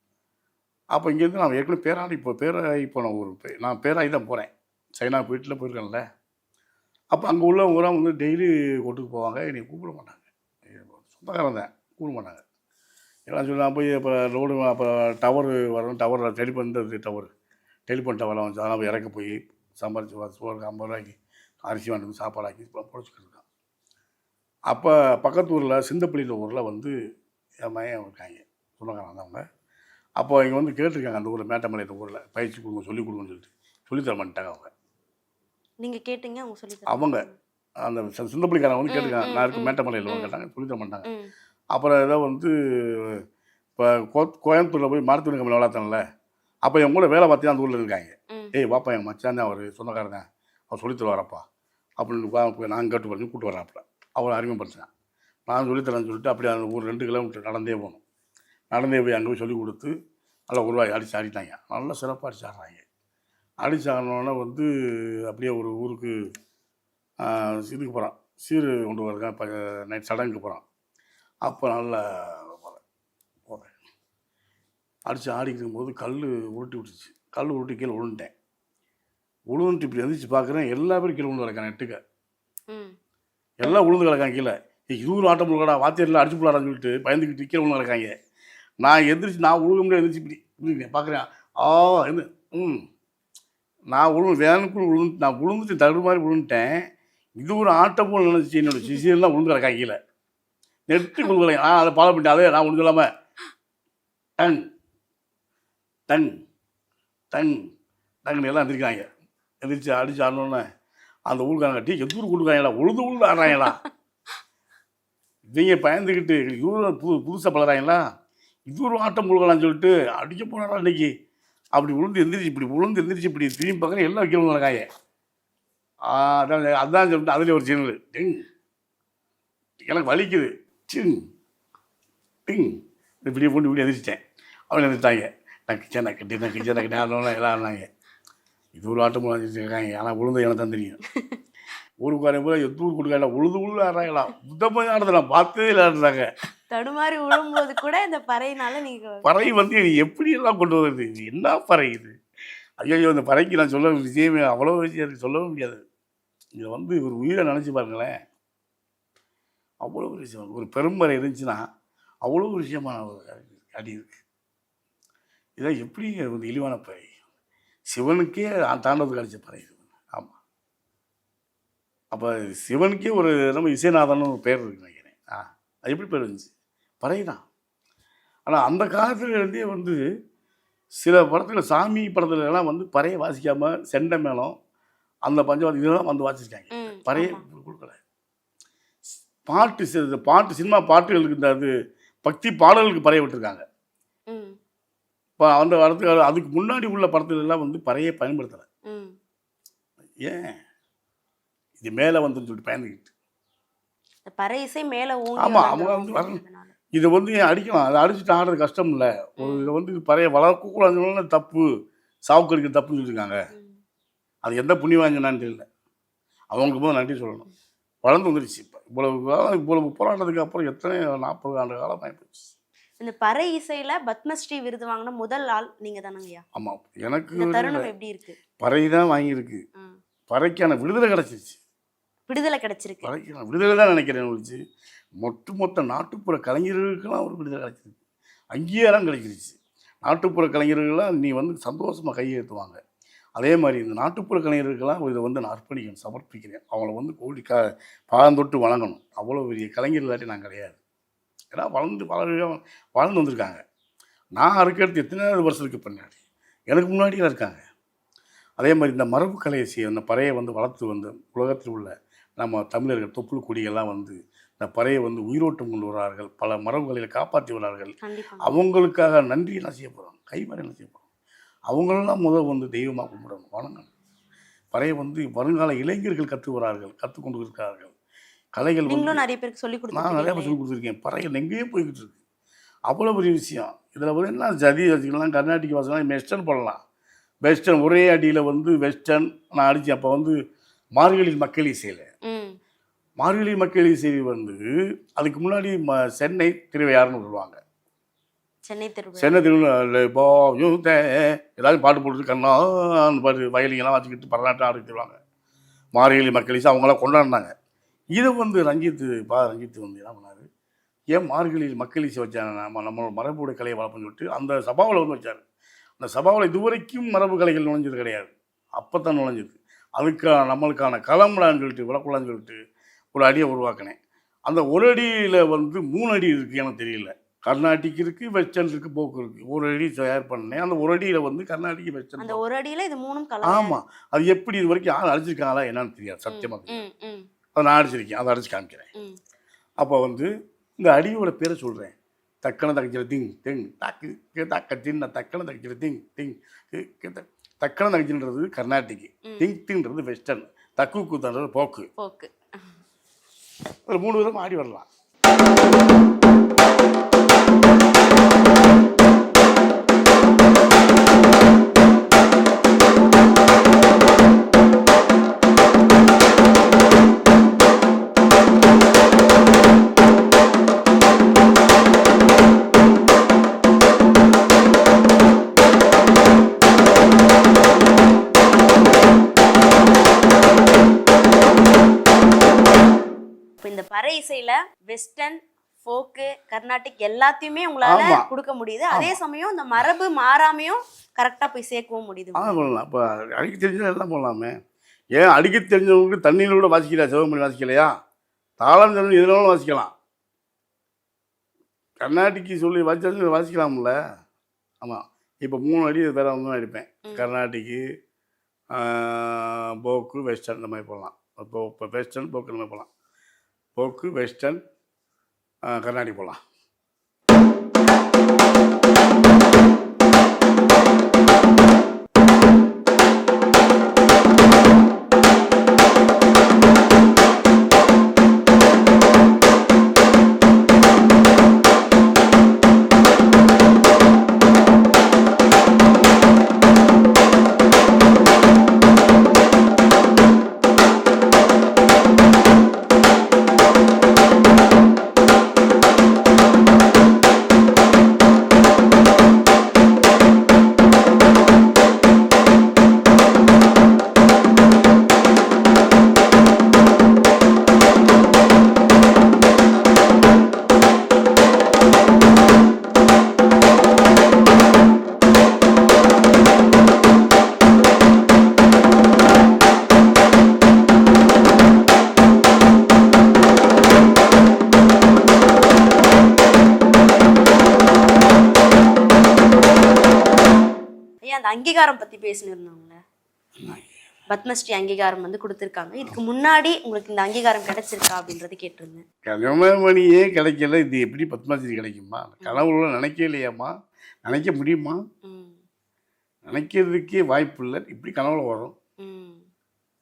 அப்போ இங்கேருந்து நான் ஏற்கனவே பேராடி போனேன் ஊருக்கு. நான் பேராகி தான் போகிறேன், சைனா வீட்டில் போயிருக்கேன்ல. அப்போ அங்கே உள்ளவங்க வந்து டெய்லி கொட்டுக்கு போவாங்க, என்னை கூப்பிட மாட்டாங்க. சொந்தக்காரன் தான், கூட மாட்டாங்க. எல்லாம் சொல்லி நான் போய் இப்போ ரோடு அப்போ டவரு வரும், டவரில் டெலிஃபோன் டவர்லாம் வந்து அதெல்லாம் இறக்க போய் சம்பாரிச்சு சோறுக்கு 50 ரூபாய்க்கு அரிசி வாங்கிட்டு சாப்பாடாக்கி பொழைச்சிக்கிட்டு இருக்கான். அப்போ பக்கத்து ஊரில் சிந்தப்பள்ளியில் ஊரில் வந்து என் மகன் இருக்காங்க, சொந்தக்காரங்க அவங்க. அப்போ இங்கே வந்து கேட்டிருக்காங்க அந்த ஊரில் மேட்டமலையில் ஊரில் பயிற்சி கொடுங்க, சொல்லிக் கொடுங்கன்னு சொல்லிட்டு சொல்லித்தர மாட்டாங்க அவங்க. நீங்கள் கேட்டீங்க அவங்க சொல்லி அவங்க அந்த சிந்தப்பள்ளிக்காரங்க வந்து கேட்டிருக்காங்க, நான் இருக்கு மேட்டமலையில் கேட்டாங்க, சொல்லித்தர மாட்டாங்க. அப்புறம் ஏதோ வந்து இப்போ கோயம்புத்தூரில் போய் மருத்துவ கம்பெனி வளர்த்தேன்ல, அப்போ என் கூட வேலை பார்த்து அந்த ஊரில் இருக்காங்க. ஏய் வாப்பா, எங்கள் மச்சான் தான் அவர் சொந்தக்காரன் தான், அவர் சொல்லித்தருவாரப்பா அப்படின்னு நாங்கள் கேட்டு பண்ணி கூப்பிட்டு வராப்புல. அவரை அறிமுகப்படுத்தினேன். நான் சொல்லித்தரேன்னு சொல்லிட்டு அப்படியே அந்த ஊர் 2 கிலோமீட்டர் நடந்தே போகணும். நடந்தே போய் அங்கே போய் சொல்லிக் கொடுத்து நல்லா உருவாகி அடித்து ஆடிட்டாங்க. நல்லா சிறப்பாக அடிச்சு ஆடுறாங்க. அடிச்சு ஆடினோடனே வந்து அப்படியே ஒரு ஊருக்கு இதுக்கு போகிறான், சீர் கொண்டு வரேன், இப்போ நைட் சடங்குக்கு போகிறான். அப்போ நல்லா போகிறேன். அடித்து ஆடிக்கிட்டு இருக்கும்போது கல் உருட்டி விட்டுச்சு. கல் உருட்டி கீழே விழுந்துட்டேன். விழுந்துட்டு இப்படி எந்திரிச்சு பார்க்குறேன், எல்லா பேரும் கீழே விழுந்து கிடக்கான். நெட்டுக்க எல்லாம் விழுந்து கிடக்காங்க கீழே. இது ஒரு ஆட்டம் முழுக்கடா வாத்தியெல்லாம் அடிச்சு போடான்னு சொல்லிட்டு பயந்துக்கிட்டு கீழே விழுந்து கிடக்காங்க. நான் எந்திரிச்சு நான் விழுக முடியாது, எந்திரிச்சு இப்படி பார்க்குறேன். என்ன நான் வேனுக்குள்ள விழுந்து நான் விழுந்துட்டு தடு மாதிரி விழுந்துட்டேன். இது ஒரு ஆட்டம் போல் நினச்சி என்னோட சிசியெல்லாம் விழுந்து கிடக்காங்க கீழே. நெட்டு விழுகலை. அதை ஃபாலோ பண்ணிட்டேன். அதே நான் விழுந்து இல்லாமல் டன் டன் டன் டங்குன்னு எல்லாம் எந்திரிக்கிறாங்க. எந்திரிச்சு அடிச்சு ஆடணுன்னே அந்த ஊருக்காரங்க டீ எந்தூர் கொடுக்குறாங்களா, உழுது ஆடுறாங்களா, இவங்க பயந்துக்கிட்டு இவரு புதுசாக பழகிறாங்களா, இது ஒரு ஆட்டம் முழுகலான்னு சொல்லிட்டு அடிக்க போனாரா இன்னைக்கு. அப்படி விழுந்து எந்திரிச்சு இப்படி திரும்பி பார்க்குறேன், எல்லாம் கீழே நடக்காங்க. அதான் சொல்லிட்டு அதுலேயே ஒரு சேனல் டிங் எனக்கு வலிக்குது சிங் டிங் இப்படி போட்டு இப்படி எந்திரிச்சிட்டேன். அவங்க எந்திரிச்சிட்டாங்க. நான் கிச்சனை எல்லாம் ஆடினாங்க. இது ஒரு ஆட்டம் இருக்காங்க. ஆனால் விழுந்து எனக்கு தான் தெரியும். ஊருக்காரங்க போய் எத்தூர் கொடுக்காங்களா, உழுது ஆடுறாங்களா, புத்தமாக ஆடுறது நான் பார்த்ததே இல்லை. ஆடுறாங்க தடுமாறி விழும்போது கூட இந்த பறையினால நீங்கள் பறை வந்து எப்படியெல்லாம் கொண்டு வருது, இது என்ன பறை இது? ஐயோ, இந்த பறைக்கு நான் சொல்ல விஷயமே அவ்வளோ விஷயம் இருக்குது, சொல்லவே முடியாது. இதை வந்து ஒரு உயிரை நினச்சி பாருங்களேன், அவ்வளோ ஒரு விஷயம். ஒரு பெரும்பறை இருந்துச்சுன்னா அவ்வளோ ஒரு விஷயமான அடி இருக்குது. இதான் எப்படி ஒரு இழிவான பறை, சிவனுக்கே தாண்டவத்துக்கு அடித்த பறை இது. ஆமாம். அப்போ சிவனுக்கே ஒரு நம்ம இசைநாதன்னு ஒரு பேர் இருக்குன்னு நினைக்கிறேன். அது எப்படி பேர் இருந்துச்சு? பறை தான். ஆனால் அந்த காலத்துலேருந்தே வந்து சில படத்தில், சாமி படத்துலலாம் வந்து பறையை வாசிக்காமல் செண்டை மேளம் அந்த பஞ்சவாதி இதெல்லாம் வந்து வாசிச்சிருக்காங்க. பறையை கொடுக்கல. பாட்டு சினிமா பாட்டுகளுக்கு இந்த அது பக்தி பாடல்களுக்கு பறையை விட்டுருக்காங்க. இப்போ அந்த காலத்துக்கு அதுக்கு முன்னாடி உள்ள படத்துலலாம் வந்து பறையை பயன்படுத்தலை. ஏன் இது மேலே வந்துன்னு சொல்லிட்டு பயந்துக்கிட்டு பறை இசை மேலே. ஆமாம், அவங்க வந்து இதை வந்து ஏன் அடிக்கலாம், அதை அடிச்சுட்டு ஆடுறது கஷ்டம் இல்லை. இதை வந்து பறையை வளர்க்கக்கூடாதுன்னு தப்பு, சாவுக்கு அடிக்கிற தப்புன்னு சொல்லியிருக்காங்க. அது எந்த புண்ணியவாஞ்சனான்னு தெரியல. அவங்களுக்கு போது நன்றி சொல்லணும். வளர்ந்து வந்துடுச்சு. இப்போ இவ்வளவு போராட்டத்துக்கு அப்புறம் எத்தனை 40 ஆண்டு காலம் ஆகிப்போச்சு. இந்த பறை இசையில பத்மஸ்ரீ விருது வாங்கின முதல் ஆள் நீங்க தானங்கய்யா? ஆமாம். எனக்கு தருணம் எப்படி இருக்கு? பறை தான் வாங்கியிருக்கு. பறைக்கான விடுதலை கிடைச்சிருச்சு. விடுதலை கிடைச்சிருக்கு. பறைக்கான விடுதலை தான் நினைக்கிறேன். ஒழிச்சு மொத்த நாட்டுப்புற கலைஞர்களுக்கெல்லாம் ஒரு விடுதலை கிடைச்சிருக்கு, அங்கீகாரம் கிடைச்சிருச்சு. நாட்டுப்புற கலைஞர்கள்லாம் நீ வந்து சந்தோஷமாக கையெழுத்துவாங்க. அதே மாதிரி இந்த நாட்டுப்புற கலைஞர்களுக்கெல்லாம் இதை வந்து நான் அர்ப்பணிக்கணும், சமர்ப்பிக்கிறேன். அவங்கள வந்து கோடி பாதந்தொட்டு வணங்கணும். அவ்வளோ பெரிய கலைஞர் இல்லாட்டி நான் கிடையாது. ஏன்னா வாழ்ந்து வந்திருக்காங்க. நான் அதுக்கடுத்து எத்தனையாவது வருஷத்துக்கு பின்னாடி எனக்கு முன்னாடியே இருக்காங்க. அதே மாதிரி இந்த மரபு கலையை செய்ய அந்த பறையை வந்து வளர்த்து வந்து உலகத்தில் உள்ள நம்ம தமிழர்கள் தொப்புள் கொடியெல்லாம் வந்து இந்த பறையை வந்து உயிரோட்டம் கொண்டு வரார்கள், பல மரபுகளை காப்பாற்றி வரார்கள். அவங்களுக்காக நன்றி என்ன செய்ய போகிறோம், கைமாறி என்ன செய்ய போகிறோம். அவங்களெல்லாம் முதல் வந்து தெய்வமாக கும்பிடணும், வணங்கணும். பறையை வந்து வருங்கால இளைஞர்கள் கற்றுக்கொண்டு இருக்கிறார்கள். கலைகள் வந்து நிறைய பேருக்கு சொல்லி கொடுத்து நான் நிறைய பேர் சொல்லி கொடுத்துருக்கேன். பறைகள் எங்கேயும் போய்கிட்டு இருக்கு. அவ்வளோ பெரிய விஷயம். இதில் வந்து என்ன ஜதி வச்சுக்கலாம், கர்நாடிக் வாசலாம், வெஸ்டர்ன் பண்ணலாம். வெஸ்டர்ன் ஒரே அடியில் வந்து வெஸ்டர்ன் நான் அடித்தேன். அப்போ வந்து மார்கழி மக்கள் இசையில் மார்கழி மக்கள் இசை வந்து அதுக்கு முன்னாடி சென்னை திருவையாறுன்னு சொல்லுவாங்க. சென்னை திருவிழா ஏதாவது பாட்டு போட்டு கண்ணா அந்த பாட்டு வயலிங்கெல்லாம் வச்சுக்கிட்டு பரநாட்டம் ஆடிட்டுருவாங்க. மார்கழி மக்கள் இசை அவங்களாம் கொண்டாடினாங்க. இதை வந்து ரஞ்சித் வந்து என்ன பண்ணார், ஏன் மார்கழியில் மக்கள் இசை வச்சாங்க, நம்மளோட மரபுடைய கலையை வளர்ப்புன்னு சொல்லிட்டு அந்த சபாவில் வந்து வச்சார். அந்த சபாவில் இதுவரைக்கும் மரபு கலைகள் நுழைஞ்சது கிடையாது, அப்போ தான் நுழைஞ்சது. அதுக்கான நம்மளுக்கான களம்லான்னு சொல்லிட்டு விளக்குலான்னு சொல்லிட்டு ஒரு அடியை உருவாக்கினேன். அந்த ஒரு அடியில் வந்து 3 அடி இருக்குது, எனக்கு தெரியல. கர்நாடிக் இருக்குது, வெஸ்டர்ன் இருக்குது, போக்கு இருக்குது. ஒரு அடி தயார் பண்ணேன். அந்த ஒரு அடியில் வந்து கர்நாடிக், வெஸ்டர்ன், அந்த ஒரு அடியில் இது 3ம் கலந்து. ஆமாம், அது எப்படி இது வரைக்கும் யாரும் அடிச்சிருக்காங்களா என்னன்னு தெரியாது, சத்தியமாக தெரியாது. அதை நான் அடிச்சிருக்கேன், அதை அடிச்சு காமிக்கிறேன். அப்போ வந்து இந்த அடியோட பேரை சொல்கிறேன். தக்கன தக்கிற திங் திங் தாக்கு தாக்க தின்ன தக்கன தக்கிற திங் திங். தக்கன தக்கின்றது கர்நாடிக், திங் திங்கிறது வெஸ்டர்ன், தக்கு கூத்தன்றது போக்கு. ஒரு 3 விதம் ஆடி வரலாம். இந்த பறை இசையில வெஸ்டர்ன், ஃபோக்கு, கர்நாடிக் எல்லாத்தையுமே உங்களால கொடுக்க முடியுது. அதே சமயம் இந்த மரபு மாறாமையும் கரெக்டா போய் சேர்க்கவும் முடியுது. போடலாம். இப்போ அடிக்க தெரிஞ்சா எல்லாம் போடலாமே. ஏன் அடிக்க தெரிஞ்சவங்களுக்கு தண்ணியில் கூட வாசிக்கலையா, சிவமணி வாசிக்கலையா, தாளம் தெரிஞ்சு எதுனாலும் வாசிக்கலாம். கர்நாடிக்கு சொல்லி வாசிக்கலாம்ல. ஆமாம், இப்போ 3 அடி வேற ஒன்றும் அடிப்பேன். கர்நாடிக்கு, போக்கு, வெஸ்டர்ன் இந்த மாதிரி போடலாம். இப்போ வெஸ்டர்ன், போக்கு இந்த மாதிரி போடலாம். போக்கு, வெஸ்டர்ன், கர்நாடிக் போடலாம். அங்கீகாரம் பத்தி பேசினிருந்தாங்களே, பத்மஸ்ரீ அங்கீகாரம் வந்து கொடுத்துருக்காங்க. இதுக்கு முன்னாடி உங்களுக்கு இந்த அங்கீகாரம் கிடைச்சிருக்கா அப்படின்றது கேட்டிருந்தேன். கனவுமணியே கிடைக்கல, இது எப்படி பத்மஸ்ரீ கிடைக்குமா? கனவுல நினைக்கவே இல்லையாம்மா, நினைக்க முடியுமா? நினைக்கிறதுக்கே வாய்ப்பு இல்லை. இப்படி கனவுல வரும்,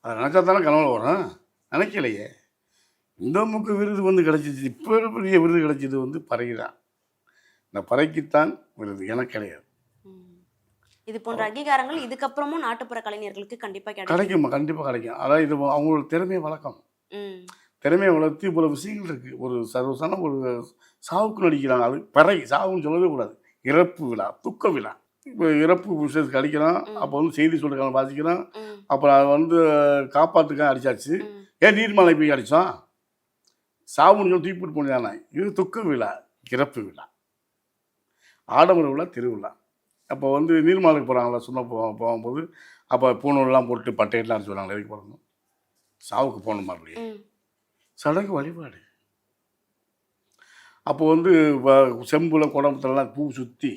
அதை நினச்சா தானே கனவுல வரும். நினைக்கலையே. இந்த முக்கு விருது வந்து கிடைச்சிச்சு. இப்போ பெரிய விருது கிடைச்சது வந்து பறை தான். இந்த பறைக்குத்தான் விருது, எனக்கு கிடையாது. இது போன்ற அங்கீகாரங்கள் இதுக்கப்புறமும் நாட்டுப்புற கலைஞர்களுக்கு கண்டிப்பாக கிடைக்குமா? கண்டிப்பாக கிடைக்கும். அதாவது இது அவங்களோட திறமையை வளர்க்கணும். திறமையை வளர்த்து இவ்வளோ விஷயங்கள் இருக்குது. ஒரு சர்வசான ஒரு சாவுக்கு நடிக்கிறாங்க. அது பறை சாவுன்னு சொல்லவே கூடாது. இறப்பு விழா, துக்க விழா. இப்போ இறப்பு விஷயத்துக்கு அடிக்கிறான், அப்போ வந்து செய்தி சொல்லிருக்காங்க வாசிக்கிறான். அப்புறம் அதை வந்து காப்பாற்றுக்காக அடித்தாச்சு. ஏன் நீர்மலை போய் அடித்தான்? சாவுன்னு சொல்லி தூக்கிட்டு போனானே. இது துக்க விழா, இறப்பு விழா, ஆடம்பர விழா, திருவிழா. அப்போ வந்து நீர்மாலுக்கு போகிறாங்களா, சொன்ன போகும்போது அப்போ பூணூல்லாம் போட்டு பட்டையெல்லாம் அடிச்சு வராங்களா, எதுக்கு போகணும்? சாவுக்கு போகணும். மறுபடியும் சடங்கு வழிபாடு. அப்போ வந்து செம்புல குடம்புலலாம் பூ சுற்றி,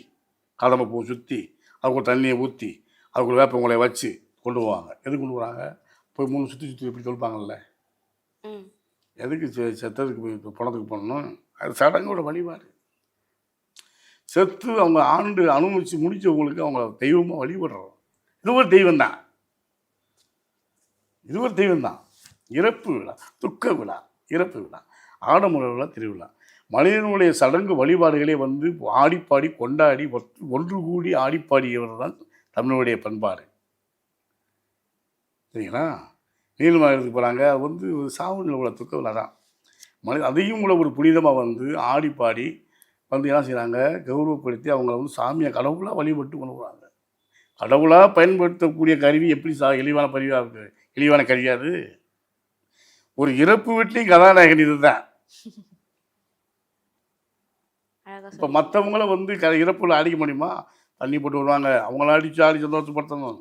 கடம்பை பூ சுற்றி, அதுக்கு தண்ணியை ஊற்றி, அதுக்குள்ள வேப்பங்களை வச்சு கொண்டு போவாங்க. எதுக்கு கொண்டு போகிறாங்க? போய் 3 சுற்றி இப்படி சொல்லுவாங்கல்ல. எதுக்கு செத்ததுக்கு போய் பணத்துக்கு போகணும்? அது சடங்கோட வழிபாடு. செத்து அவங்க ஆண்டு அனுபவித்து முடித்தவங்களுக்கு அவங்க தெய்வமாக வழிபடுறோம். இது ஒரு தெய்வம் தான், இது ஒரு தெய்வம் தான். இறப்பு விழா, துக்க விழா, இறப்பு விழா, ஆடம்பர விழா, திருவிழா. மனிதனுடைய சடங்கு வழிபாடுகளே வந்து ஆடிப்பாடி கொண்டாடி ஒன்று கூடி ஆடிப்பாடியவர் தான் தமிழுடைய பண்பாடு. சரிங்களா? நீலமலைக்கு போகிறாங்க, அது வந்து சாவுல உள்ள துக்க விழா தான். அதையும் கூட ஒரு புனிதமாக வந்து ஆடிப்பாடி வந்து என்ன செய்கிறாங்க, கௌரவப்படுத்தி அவங்கள வந்து சாமியை கடவுளாக வழிபட்டு கொண்டு போகிறாங்க. கடவுளாக பயன்படுத்தக்கூடிய கருவி எப்படி இழிவான கருவியாக இருக்குது? இழிவான கருவியாது. ஒரு இறப்பு வீட்லேயும் கதாநாயகன் இது தான். இப்போ மற்றவங்கள வந்து இறப்பில் அடிக்க முடியுமா? தண்ணி போட்டு வருவாங்க, அவங்கள அடித்து சந்தோஷப்படுத்தணும்,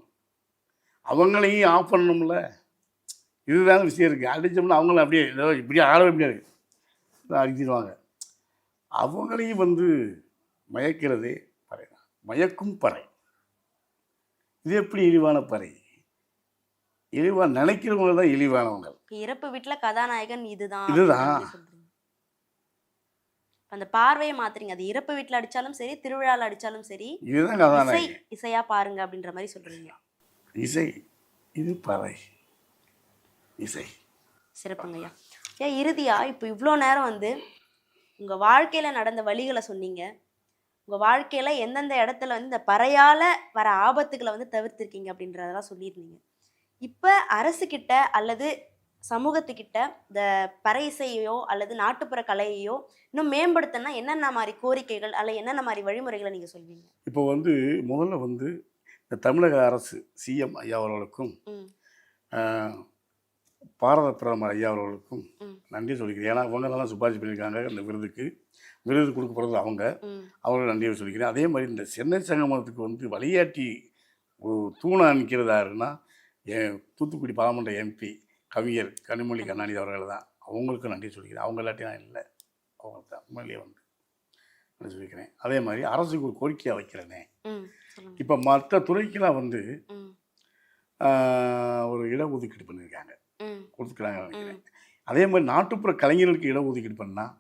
அவங்களையும் ஆஃப் பண்ணணும்ல. இதுதாங்க விஷயம் இருக்குது. அடித்தோம்னா அவங்களும் அப்படியே ஏதோ இப்படியே ஆடவே முடியாது, அடிச்சிடுவாங்க. அவங்களையும் வந்து மயக்கிறதே பறை தான், மயக்கும் பறை. இது எப்படி இழிவான பறை? இழிவாக நினைக்கிறவங்க தான் இழிவானவங்க. இறப்பு வீட்டில் கதாநாயகன் இதுதான். அந்த பார்வையை மாத்துறீங்க. அது இறப்பு வீட்டில் அடிச்சாலும் சரி, திருவிழாவில் அடிச்சாலும் சரி, இதுதான் கதாநாயகன். இசையா பாருங்க அப்படின்ற மாதிரி சொல்றீங்க. இசை இது பறை, இசை. சிறப்புங்கய்யா. ஏன் இறுதியா இப்போ இவ்வளோ நேரம் வந்து உங்க வாழ்க்கையில நடந்த வழிகளை சொன்னீங்க. உங்க வாழ்க்கையில எந்தெந்த இடத்துல வந்து இந்த பறையால வர ஆபத்துகளை வந்து தவிர்த்திருக்கீங்க அப்படின்றதெல்லாம் சொல்லியிருந்தீங்க. இப்போ அரசுக்கிட்ட அல்லது சமூகத்துக்கிட்ட இந்த பறை இசையையோ அல்லது நாட்டுப்புற கலையையோ இன்னும் மேம்படுத்தினா என்னென்ன மாதிரி கோரிக்கைகள் அல்ல என்னென்ன மாதிரி வழிமுறைகளை நீங்கள் சொல்வீங்க? இப்போ வந்து முதல்ல வந்து இந்த தமிழக அரசு சிஎம் ஐயா அவர்களுக்கும் பாரத பிரதமர் ஐயா அவர்களுக்கும் நன்றி சொல்லிக்கிறேன். ஏன்னா அவங்க தான் சிபாரிசு பண்ணியிருக்காங்க இந்த விருது கொடுக்க போகிறது அவங்களுக்கு நன்றியை சொல்லிக்கிறேன். அதே மாதிரி இந்த சென்னை சங்கமத்துக்கு வந்து வழியாட்டி தூணை நிற்கிறதாருன்னா தூத்துக்குடி பாராளுமன்ற எம்பி கவிஞர் கனிமொழி கருணாநிதி அவர்கள் தான். அவங்களுக்கு நன்றி சொல்லிக்கிறேன். அவங்க இல்லாட்டி நான் இல்லை, அவங்களுக்கு தான் உண்மையிலேயே வந்து நன்றி சொல்லிக்கிறேன். அதே மாதிரி அரசுக்கு ஒரு கோரிக்கையாக வைக்கிறேனே, இப்போ மற்ற துறைக்கெல்லாம் வந்து ஒரு இடஒதுக்கீடு பண்ணியிருக்காங்க, கொடுத்துக்கிறாங்க நினைக்கிறேன். அதே மாதிரி நாட்டுப்புற கலைஞர்களுக்கு இடஒதுக்கீடு பண்ணால்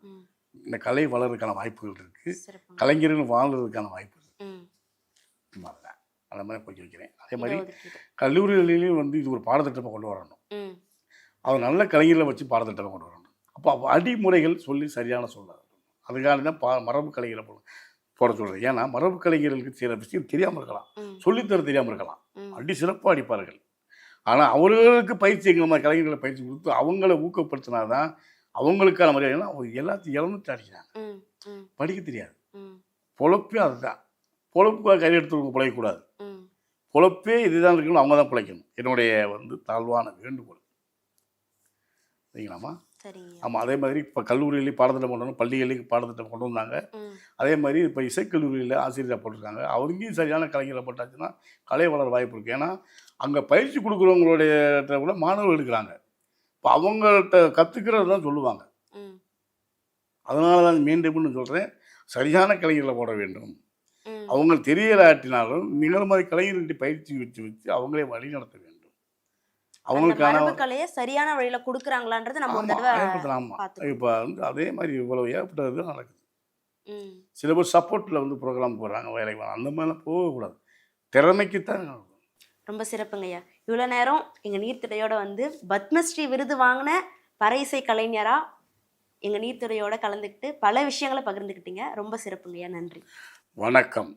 இந்த கலை வளர்றதுக்கான வாய்ப்புகள் இருக்குது, கலைஞர்கள் வாழ்றதுக்கான வாய்ப்பு இருக்குது. அந்த மாதிரி கொஞ்சம் வைக்கிறேன். அதே மாதிரி கல்லூரிகளிலையும் வந்து இது ஒரு பாடத்திட்டமாக கொண்டு வரணும். அவர் நல்ல கலைஞர்களை வச்சு பாடத்திட்டமாக கொண்டு வரணும். அப்போ அடிமுறைகள் சொல்லி சரியான சொல்லாது. அதுக்காக தான் மரபு கலைஞரை போட சொல்கிறது. ஏன்னா மரபு கலைஞர்களுக்கு சில விஷயம் தெரியாமல் இருக்கலாம், சொல்லித்தர தெரியாமல் இருக்கலாம், அடி சிறப்பாக அடிப்பார்கள். ஆனால் அவர்களுக்கு பயிற்சி எங்கள் மாதிரி கலைஞர்களை பயிற்சி கொடுத்து அவங்கள ஊக்கப்படுத்தினா தான் அவங்களுக்கான முறையாக. ஏன்னா அவங்க எல்லாத்தையும் இழந்துட்டு அடிக்கிறாங்க, படிக்க தெரியாது, பொழப்பே அதுதான். பொழப்புக்காக கையில் எடுத்து பிழைக்கக்கூடாது, பொழப்பே இதுதான் இருக்கணும், அவங்க தான் பிழைக்கணும். என்னுடைய வந்து தாழ்வான வேண்டுகோள். சரிங்களாம்மா? ஆமாம். அதே மாதிரி இப்போ கல்லூரியிலேயும் பாடத்திட்டம் கொண்டு வரணும், பள்ளிகளையும் பாடத்திட்டம் கொண்டு வந்தாங்க. அதே மாதிரி இப்போ இசைக்கல்லூரியில் ஆசிரியராக போட்டிருக்காங்க. அவங்கேயும் சரியான கலைஞரை போட்டாச்சுன்னா கலை வளர வாய்ப்பு இருக்குது. ஏன்னா அங்கே பயிற்சி கொடுக்குறவங்களுடைய கூட மாணவர்கள் இருக்கிறாங்க. இப்போ அவங்கள்ட்ட கற்றுக்கிறது தான் சொல்லுவாங்க. அதனால தான் மீண்டும் சொல்கிறேன், சரியான கலைஞர்களை போட வேண்டும். அவங்க தெரியலாட்டினாலும் நீங்கள் மாதிரி கலைஞர்கிட்ட பயிற்சி வச்சு அவங்களே வழி நடத்த வேண்டும். அவங்களுக்கான கலையை சரியான வழியில கொடுக்குறாங்களான்றது நம்ம ஒரு தடவை பார்த்துக்கலாம். இப்போ வந்து அதே மாதிரி இவ்வளவு ஏற்பட்டது நடக்குது. சில பேர் சப்போர்ட்டில் வந்து ப்ரோக்ராம் போடுறாங்க, வேலைக்கு அந்த மாதிரிலாம் போகக்கூடாது, திறமைக்குத்தான். ரொம்ப சிறப்புங்கய்யா. இவ்வளோ நேரம் எங்கள் நீர்த்துறையோட வந்து பத்மஸ்ரீ விருது வாங்கின பறை இசை கலைஞரா எங்கள் நீர்த்துறையோட கலந்துக்கிட்டு பல விஷயங்களை பகிர்ந்துக்கிட்டீங்க. ரொம்ப சிறப்புங்கய்யா, நன்றி. வணக்கம்.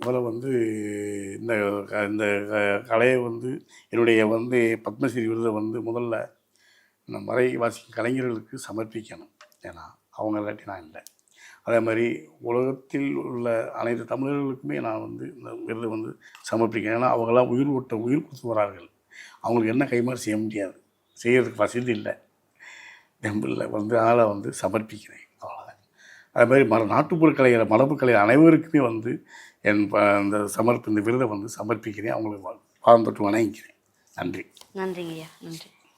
முதல்ல வந்து இந்த இந்த கலையை வந்து என்னுடைய வந்து பத்மஸ்ரீ விருதை வந்து முதல்ல இந்த மறை வாசிக்கும் கலைஞர்களுக்கு சமர்ப்பிக்கணும். ஏன்னா அவங்க இல்லாட்டி நான் இல்லை. அதே மாதிரி உலகத்தில் உள்ள அனைத்து தமிழர்களுக்குமே நான் வந்து இந்த விருதை வந்து சமர்ப்பிக்கிறேன். ஏன்னா அவங்களாம் உயிர் கொடுத்து வரார்கள். அவங்களுக்கு என்ன கைமாறு செய்ய முடியாது, செய்கிறதுக்கு வசதி இல்லை, டெம்பிளில் வந்து அதனால் வந்து சமர்ப்பிக்கிறேன். அவ்வளோதான். அதே மாதிரி நாட்டுப்புற கலைஞர் மரபு கலைஞர் அனைவருக்குமே வந்து இந்த விருதை வந்து சமர்ப்பிக்கிறேன். அவங்களுக்கு பாதம் தொட்டு வணங்கிக்கிறேன். நன்றி. நன்றிங்கய்யா, நன்றி.